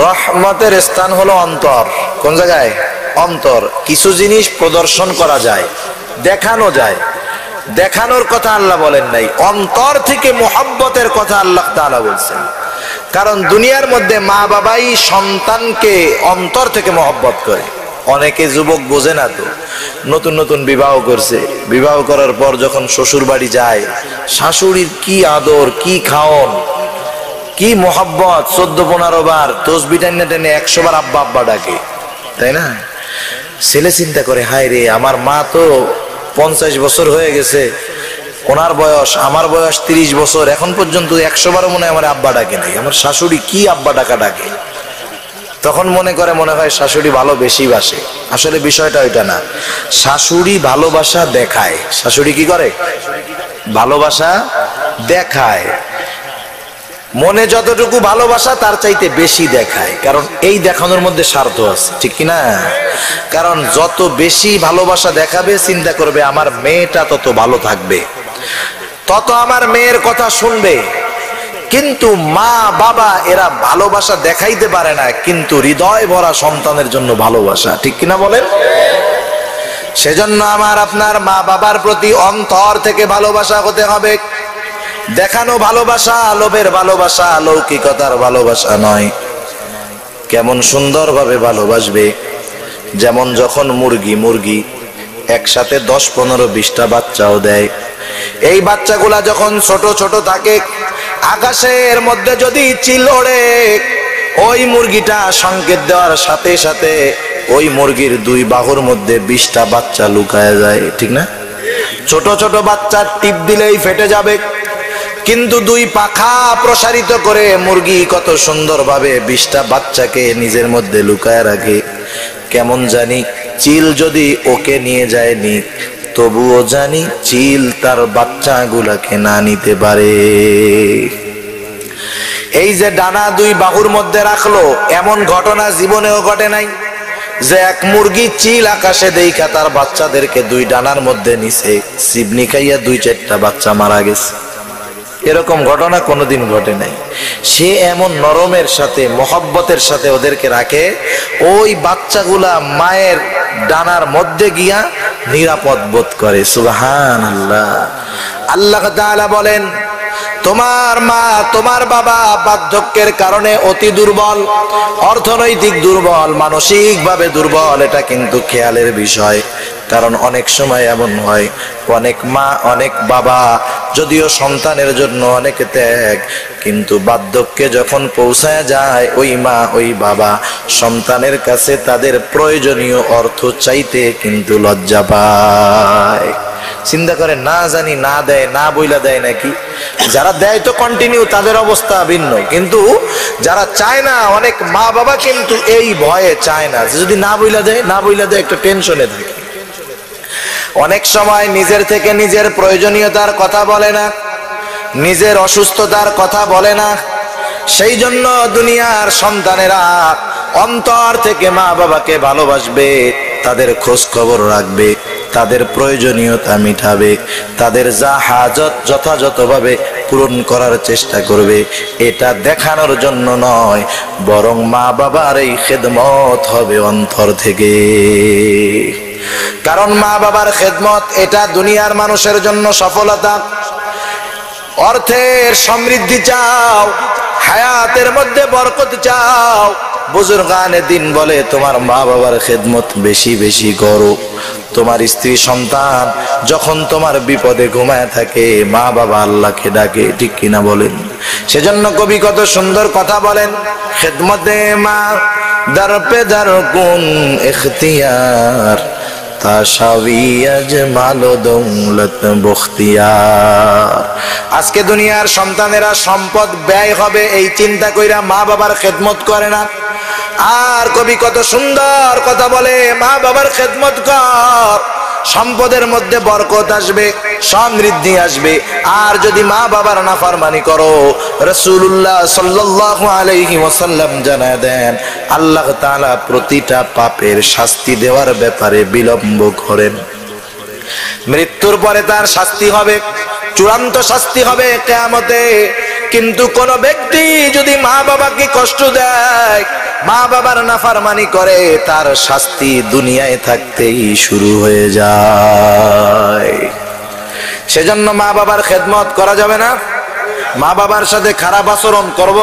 রহমতের স্থান হলো অন্তর। কোন জায়গায়? অন্তর। কিছু জিনিস প্রদর্শন করা যায়, দেখানো যায়, দেখানোর কথা আল্লাহ বলেন নাই, অন্তর থেকে মুহাব্বতের কথা আল্লাহ তাআলা বলছেন। কারণ দুনিয়ার মধ্যে মা বাবাই সন্তানকে অন্তর থেকে মুহাব্বত করে। অনেকে যুবক বোঝে না তো, নতুন নতুন বিবাহ করছে, বিবাহ করার পর যখন শ্বশুর বাড়ি যায়, শাশুড়ির কি আদর, কি খাওন, কি মোহাব্বত, 14-15 বার তসবিহ টেনে টেনে 100 বার আব্বা আব্বা ডাকে, তাই না? ছেলে চিন্তা করে, হায় রে, আমার মা তো 50 বছর হয়ে গেছে, ওনার বয়স, আমার বয়স 30 বছর, এখন পর্যন্ত 100 বারও মনে হয় আমার আব্বা ডাকে নাই, আমার শাশুড়ি কি আব্বা ডাকা ডাকে। তখন মনে হয় শাশুড়ি ভালো বেশি বাসে। আসলে বিষয়টা ওইটা না, শাশুড়ি ভালোবাসা দেখায়। শাশুড়ি কি করে? ভালোবাসা দেখায়। মনে যতটুকু ভালোবাসা তার চাইতে বেশি দেখায়, কারণ এই দেখানোর মধ্যে স্বার্থ আছে, ঠিক কিনা? কারণ যত বেশি ভালোবাসা দেখাবে, চিন্তা করবে আমার মেয়েটা তত ভালো থাকবে, তত আমার মেয়ের কথা শুনবে। কিন্তু মা বাবা এরা ভালোবাসা দেখাইতে পারে না, কিন্তু হৃদয় ভরা সন্তানের জন্য ভালোবাসা, ঠিক কিনা বলেন? সেজন্য আমার আপনার মা বাবার প্রতি অন্তর থেকে ভালোবাসা হতে হবে। দেখানো ভালোবাসা, লোভের ভালোবাসা, লৌকিকতার ভালোবাসা নয়। কেমন সুন্দরভাবে ভালোবাসবে, যেমন যখন মুরগি একসাথে 10-15-20টা বাচ্চাও দেয়। এই বাচ্চাগুলা যখন ছোট ছোট থাকে, আকাশের মধ্যে যদি চিল ওড়ে, ওই মুরগিটা সংকেত দেওয়ার সাথে সাথে ওই মুরগির 2 বাহুর মধ্যে 20টা বাচ্চা লুকায় যায়, ঠিক না? ছোট ছোট বাচ্চা টিপ দিলেই ফেটে যাবে, কিন্তু 2 পাখা প্রসারিত করে মুরগি কত সুন্দরভাবে 20টা বাচ্চাকে নিজের মধ্যে লুকায় রাখে। কেমন জানি চিল যদি ওকে নিয়ে যায়নি, তবুও জানি চিল তার বাচ্চাগুলাকে না নিতে পারে। এই যে ডানা 2 বাহুর মধ্যে রাখলো, এমন ঘটনা জীবনেও ঘটে নাই যে এক মুরগি চিল আকাশে দেইখা তার বাচ্চাদেরকে 2 ডানার মধ্যে নিছে, সিবনি খাইয়া 2-4টা বাচ্চা মারা গেছে। এরকম ঘটনা কোনোদিন ঘটে নাই। সে এমন নরমের সাথে, মহব্বতের সাথে ওদেরকে রাখে, ওই বাচ্চাগুলা মায়ের ডানার মধ্যে গিয়া নিরাপদ বোধ করে। সুবহানাল্লাহ। আল্লাহ তাআলা বলেন, তোমার মা, তোমার বাবা বার্ধক্যের কারণে অতি দুর্বল, অর্থনৈতিক দুর্বল, মানসিকভাবে দুর্বল, এটা কিন্তু খেয়ালের বিষয়। কারণ অনেক সময় এমন হয়, অনেক মা, অনেক বাবা যদিও সন্তানের জন্য অনেক ত্যাগ, কিন্তু বার্ধক্যে যখন পৌঁছায় যায়, ওই মা, ওই বাবা সন্তানের কাছে তাদের প্রয়োজনীয় অর্থ চাইতে কিন্তু লজ্জা পায়। চিন্তা করে, না জানি না দেয়, না বইলা দেয় নাকি। যারা দেয় তো কন্টিনিউ, তাদের অবস্থা ভিন্ন, কিন্তু যারা চায় না, অনেক মা বাবা কিন্তু এই ভয়ে চায় না, যদি না বইলা দেয়, না বইলা দেয়, একটা টেনশনে থাকে। অনেক সময় নিজের থেকে নিজের প্রয়োজনীয়তার কথা বলে না, নিজের অসুস্থতার কথা বলে না। সেই জন্য দুনিয়ার সন্তানেরা অন্তর থেকে মা বাবাকে ভালোবাসবে, তাদের খোঁজ খবর রাখবে, তাদের প্রয়োজনীয়তা মিটাবে, তাদের যা হাজত যথাযথভাবে পূরণ করার চেষ্টা করবে। এটা দেখানোর জন্য নয়, বরং মা বাবার এই খেদমত হবে অন্তর থেকে। কারণ মা বাবার খেদমত এটা দুনিয়ার মানুষের জন্য সফলতা। অর্থের সমৃদ্ধি চাও, হায়াতের মধ্যে বরকত চাও, বুজুর্গানে দিন বলে তোমার মা বাবার খেদমত বেশি বেশি করো। তোমার স্ত্রী সন্তান যখন তোমার বিপদে ঘুমায় থাকে, মা বাবা আল্লাহকে ডাকে, ঠিক কিনা বলেন? সেজন্য কবি কত সুন্দর কথা বলেন, খেদমতে মা দর পে দর কুন ইখতিয়ার, তাশাবি আজমাল দৌলত বখতিয়ার। আজকে দুনিয়ার সন্তানেরা সম্পদ ব্যয় হবে এই চিন্তা কইরা মা বাবার খেদমত করে না। আর কবি কত সুন্দর কথা বলে, মা বাবার খেদমত কর, সম্পদের মধ্যে বরকত আসবে, সমৃদ্ধি আসবে। আর যদি মা বাবার নাফরমানি করো, রাসূলুল্লাহ সাল্লাল্লাহু আলাইহি ওয়াসাল্লাম জানায় দেন আল্লাহ তাআলা প্রতিটা পাপের শাস্তি দেওয়ার ব্যাপারে বিলম্ব করেন। মৃত্যুর পরে তার শাস্তি হবে, চূড়ান্ত শাস্তি হবে কিয়ামতে। কিন্তু কোন ব্যক্তি যদি মা বাবাকে কষ্ট দেয়, মা বাবার নাফরমানি করে, তার শাস্তি দুনিয়ায় থাকতেই শুরু হয়ে যায়। সেজন্য মা বাবার খেদমত করা যাবে না। মা বাবার সাথে খারাপ আচরণ করব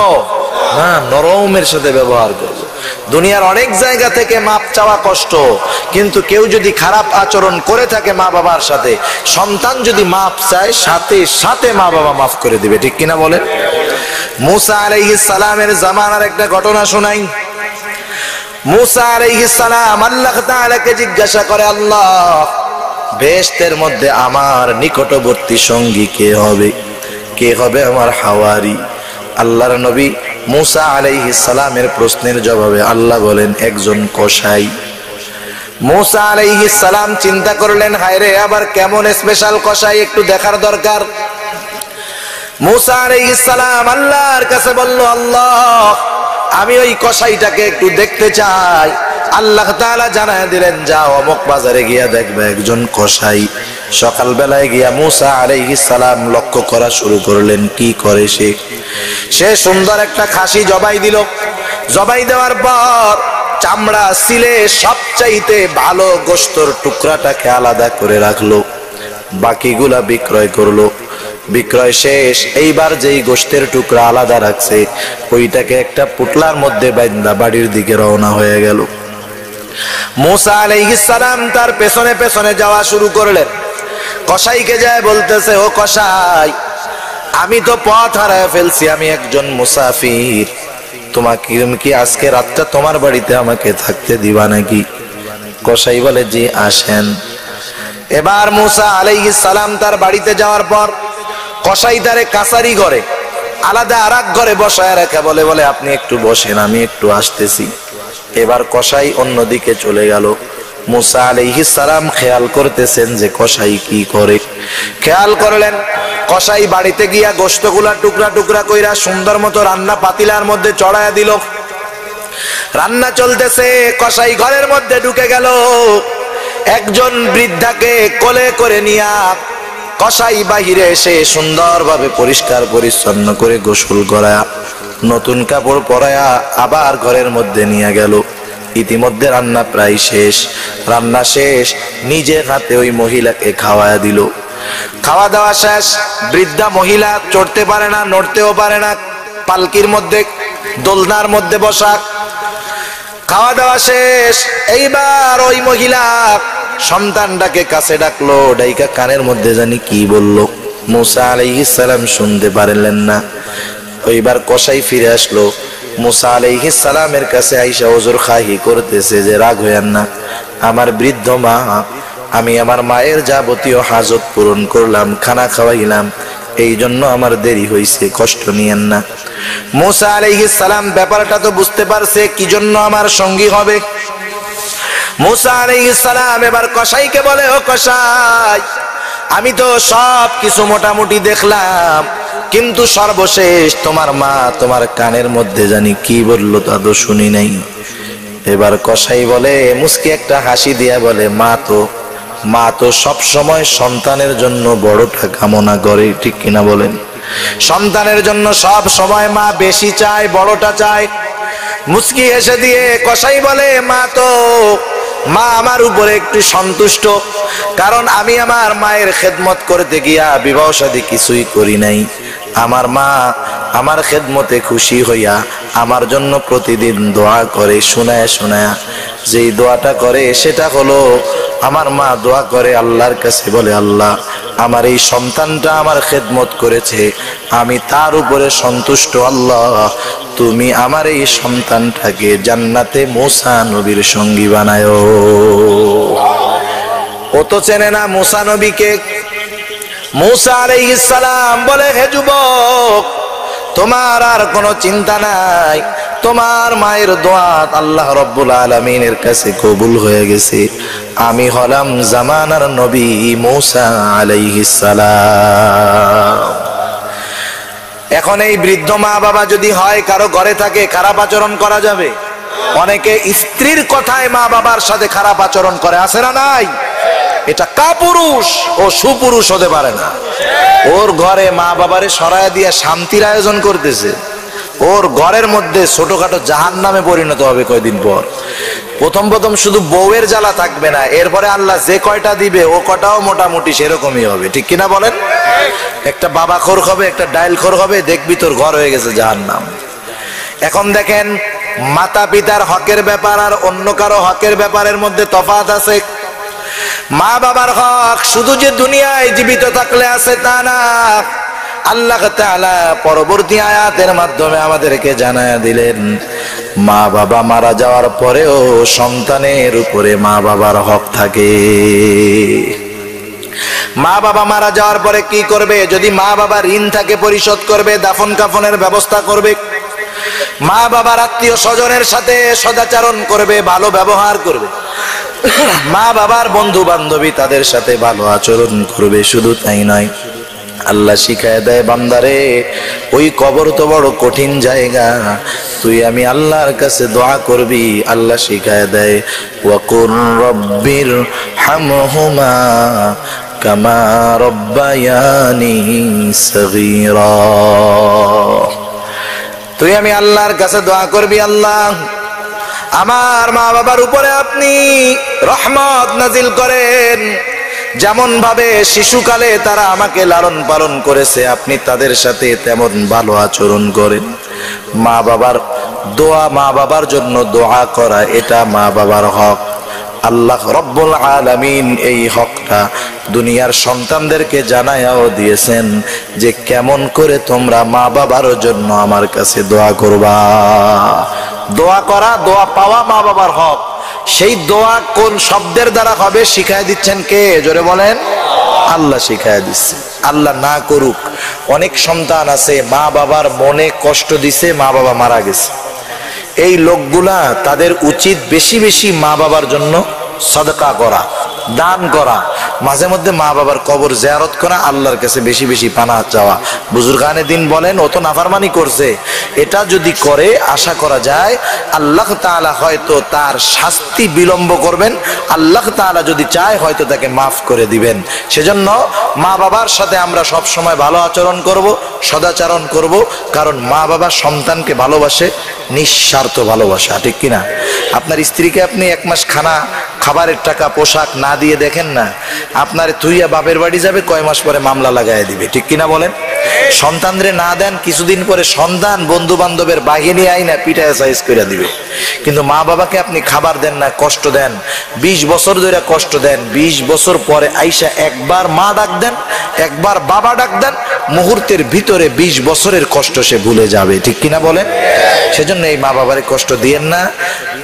না, নরমের সাথে ব্যবহার করব। দুনিয়ার অনেক জায়গা থেকে মাপ চাওয়া কষ্ট, কিন্তু কেউ যদি খারাপ আচরণ করে থাকে মা বাবার সাথে, সন্তান যদি মাপ চায়, সাথে সাথে মা বাবা মাফ করে দিবে। ঠিক কিনা বলেন? মুসা আলাইহিস সালামের জামানার একটা ঘটনা শোনাই। মুসা আলাইহিস সালাম আল্লাহ তাআলাকে জিজ্ঞাসা করে, আল্লাহ, বেহেশতের মধ্যে আমার নিকটবর্তী সঙ্গী কে হবে? কে হবে আমার হাওয়ারি? আল্লাহর নবী মুসা আলাইহিস সালামের প্রশ্নের জবাবে আল্লাহ বলেন, একজন কসাই। মুসা আলাইহিস সালাম চিন্তা করলেন, হায় রে, আবার কেমন স্পেশাল কসাই, একটু দেখার দরকার। মুসা আলাইহিস সালাম আল্লাহর কাছে বলল, আল্লাহ, আমি ওই কসাইটাকে একটু দেখতে চাই। আল্লাহ তাআলা জানায় দিলেন, যাও অমুক বাজারে গিয়া দেখবে একজন কসাই। সকাল বেলায় গিয়া মুসা আলাইহিস সালাম লক্ষ্য করা শুরু করলেন কি করে সে সুন্দর একটা খাসি জবাই দিল। জবাই দেওয়ার পর চামড়া সিলে সবচাইতে ভালো গোশতর টুকরাটাকে আলাদা করে রাখলো, বাকিগুলা বিক্রয় করলো। বিক্রয় শেষ, এইবার যেই গোশতের টুকরা আলাদা রাখছে ওইটাকে একটা পুটলার মধ্যে বাঁধা বাড়ির দিকে রওনা হয়ে গেল। মুসা আলাইহিস সালাম তার পেছনে পেছনে যাওয়া শুরু করলেন। কসাইকে যায় বলতেছে, ও কসাই, আমি তো পথ হারায় ফেলছি, আমি একজন মুসাফির, তোমাকে কি আজকে রাতটা তোমার বাড়িতে আমাকে থাকতে দিবা নাকি? কসাই বলে, জি আসেন। এবার মুসা আলাইহিস সালাম তার বাড়িতে যাওয়ার পর কসাই তারে কাছারি ঘরে আলাদা আরেক ঘরে বসায় রাখা, বলে আপনি একটু বসেন, আমি একটু আসতেছি। এবার কসাই অন্যদিকে চলে গেল। মুসা আলাইহিস সালাম খেয়াল করতেছেন যে কসাই কি করে। খেয়াল করলেন কসাই বাড়িতে গিয়া গোশতগুলা টুকরা টুকরা কইরা সুন্দর মতো রান্না পাতিলার মধ্যে চড়াইয়া দিল। রান্না চলতেছে, কসাই ঘরের মধ্যে ঢুকে গেল। একজন বৃদ্ধাকে কোলে করে নিয়া কসাই বাহিরে এসে সুন্দরভাবে পরিষ্কার পরিচ্ছন্ন করে গোসল করায়া নতুন কাপড় পরায়া আবার ঘরের মধ্যে নিয়ে গেল। ইতিমধ্যে রান্না প্রায় শেষ। রান্না শেষ, নিজের হাতে ওই মহিলাকে খাওয়ায়া দিল। খাওয়া দাওয়া শেষ, বৃদ্ধা মহিলা চড়তে পারে না, নড়তেও পারে না, পালকির মধ্যে দোলনার মধ্যে বসা। খাওয়া দাওয়া শেষ, এইবার ওই মহিলা সন্তানটাকে কাছে ডাকলো, ডাইকা কানের মধ্যে জানি কি বলল। মুসা আলাইহিস সালাম শুনতে পারলেন না। ওইবার কসাই ফিরে আসলো। মুসা আলাইহিস সালামের কাছে আইসা ওজর খাহি করতেছে যে, রাগ হইয়েন না, আমার বৃদ্ধ মা, আমি আমার মায়ের যাবতীয় হাজত পূরণ করলাম, খানা খাওয়াইলাম, এই জন্য আমার দেরি হইছে, কষ্ট নিয়েন না। মুসা আলাইহিস সালাম ব্যাপারটা তো বুঝতে পারছে কি জন্য আমার সঙ্গী হবে। মুসা আলাইহিস সালাম এবার কসাইকে বলে, ও কসাই, আমি তো সব কিছু মোটামুটি দেখলাম, কিন্তু সর্বশেষ তোমার মা তোমার কানের মধ্যে জানি কি বললো তা তো শুনি নাই। এবার কসাই বলে, মুস্কি একটা হাসি দিয়া বলে, মা তো সব সময় সন্তানের জন্য বড়টা কামনা করে। ঠিক কিনা বলেন? সন্তানের জন্য সব সময় মা বেশি চায়, বড়টা চায়। মুস্কি হেসে দিয়ে কসাই বলে, মা আমার উপরে একটু সন্তুষ্ট, কারণ আমি আমার মায়ের খেদমত করতে গিয়া বিবাহ শাদী কিছুই করি নাই। আমার মা আমার খেদমতে খুশি হইয়া আমার জন্য প্রতিদিন দোয়া করে, শোনায় শোনায়। যেই দোয়াটা করে সেটা হলো, আমার মা দোয়া করে আল্লাহর কাছে, বলে, আল্লাহ, আমার এই সন্তানটা আমার খেদমত করেছে, আমি তার উপরে সন্তুষ্ট, আল্লাহ তুমি আমার এই সন্তানটাকে জান্নাতে মুসা নবীর সঙ্গী বানায়ো। ও তো চেনে না মুসা নবীকে। মুসা আলাইহিস সালাম বলে, হে যুবক, তোমার আর কোনো চিন্তা নাই, তোমার মায়ের দোয়া আল্লাহ রাব্বুল আলামিনের কাছে কবুল হয়ে গেছে। আমি হলাম জামানার নবী মুসা আলাইহিস সালাম। এখন এই বৃদ্ধ মা বাবা যদি হয়, কারো ঘরে থাকে, খারাপ আচরণ করা যাবে? অনেকে স্ত্রীর কথায় মা বাবার সাথে খারাপ আচরণ করে, আছে না নাই? এটা কাপুরুষ, ও সুপুরুষ হতে পারে না। ওর ঘরে মা বাবারে সরায় দিয়ে শান্তির আয়োজন করতেছে, ওর ঘরের মধ্যে ছোটখাটো জাহান্নামে পরিণত হবে কয়দিন পর। প্রথম প্রথম শুধু বউয়ের জ্বালা থাকবে না, এরপরে আল্লাহ যে কয়টা দিবে ও কটাও মোটামুটি সেরকমই হবে, ঠিক কিনা বলেন? একটা বাবা খোর হবে, একটা ডাইল খোর হবে, দেখবি তোর ঘর হয়ে গেছে জাহান্নাম। এখন দেখেন, মাতা পিতার হকের ব্যাপার আর অন্য কারো হকের ব্যাপারের মধ্যে তফাৎ আছে। মা বাবার হক শুধু যে দুনিয়ায় জীবিত থাকলে আছে তা না, আল্লাহ তাআলা পরবর্তী আয়াতের মাধ্যমে আমাদেরকে জানায়া দিলেন, মা বাবা মারা যাওয়ার পরেও সন্তানের উপরে মা বাবার হক থাকে। মা বাবা মারা যাওয়ার পরে কি করবে? যদি মা বাবা ঋণ থাকে পরিশোধ করবে, দাফন কাফনের ব্যবস্থা করবে, মা বাবার আত্মীয় স্বজনের সাথে সদাচরণ করবে, ভালো ব্যবহার করবে, মা বাবার বন্ধু বান্ধবী তাদের সাথে ভালো আচরণ করবে। শুধু তাই নয়, আল্লাহ শিখায় দেয়, বান্দারে ওই কবর তো বড় কঠিন জায়গা, তুই আমি আল্লাহর কাছে দোয়া করবি। আল্লাহ শিখায় দেয়, ওয়াকুর রব্বির হামহুমা কামা রব্বায়ানি সগীরা। তুই আমি আল্লাহর কাছে দোয়া করবি, আল্লাহ আমার মা বাবার উপরে আপনি রহমত নাজিল করেন, যেমন ভাবে শিশুকালে তারা আমাকে লালন পালন করেছে আপনি তাদের সাথে তেমন ভালো আচরণ করেন। মা বাবার দোয়া, মা বাবার জন্য দোয়া করা, এটা মা বাবার হক। আল্লাহ রব্বুল আলামিন এই হকটা দুনিয়ার সন্তানদেরকে জানায়াও দিয়েছেন যে কেমন করে তোমরা মা বাবার জন্য আমার কাছে দোয়া করবা। দোয়া করা, দোয়া পাওয়া মা বাবার হক। সেই দোয়া কোন শব্দের দ্বারা হবে শিখায় দিচ্ছেন কে? জোরে বলেন। আল্লাহ শিখায় দিচ্ছে। আল্লাহ না করুক, অনেক সন্তান আছে মা বাবার মনে কষ্ট দিছে, মা বাবা মারা গেছে। এই লোকগুলা তাদের উচিত বেশি বেশি মা বাবার জন্য সদকা করা, দান করা, মাঝে মধ্যে মা বাবার কবর জিয়ারত করা, আল্লাহর কাছে বেশি বেশি পানাহ চাওয়া। বুজুর্গানে দিন বলেন, ও তো নাফরমানি করছে, এটা যদি করে আশা করা যায় আল্লাহ তাআলা হয়তো তার শাস্তি বিলম্ব করবেন, আল্লাহ তাআলা যদি চায় হয়তো তাকে মাফ করে দিবেন। সেজন্য মা বাবার সাথে আমরা সব সময় ভালো আচরণ করব, সদাচরণ করব, কারণ মা বাবা সন্তানকে ভালোবাসে, নিঃস্বার্থ ভালোবাসা, ঠিক কিনা? আপনার স্ত্রীকে আপনি এক মাস খাবারের টাকা, পোশাক না দিয়ে দেখেন না, আপনার তুইয়া বাপের বাড়ি যাবে, কয় মাস পরে মামলা লাগাই দিবে, ঠিক কিনা বলেন? সন্তানরে না দেন, কিছুদিন পরে সন্তান বন্ধু বান্ধবের বাহিনী আইনা পিঠায় সাইজ করে দিবে। কিন্তু মা বাবাকে আপনি খাবার দেন না, কষ্ট দেন, 20 বছর ধরে কষ্ট দেন, 20 বছর পরে আইসা একবার মা ডাক দেন, একবার বাবা ডাক দেন, মুহূর্তের ভিতরে 20 বছরের কষ্ট সে ভুলে যাবে, ঠিক কিনা বলেন? সেজন্য এই মা বাবারে কষ্ট দিয়েন না।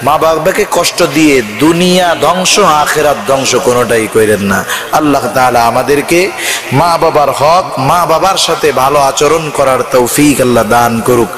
মা বাবাকে কষ্ট দিয়ে দুনিয়া ধ্বংস, আখিরাত ধ্বংস কোনোটাই করেন না। আল্লাহ তাআলা আমাদেরকে মা বাবার হক, মা বাবার সাথে ভালো আচরণ করার তৌফিক আল্লাহ দান করুক।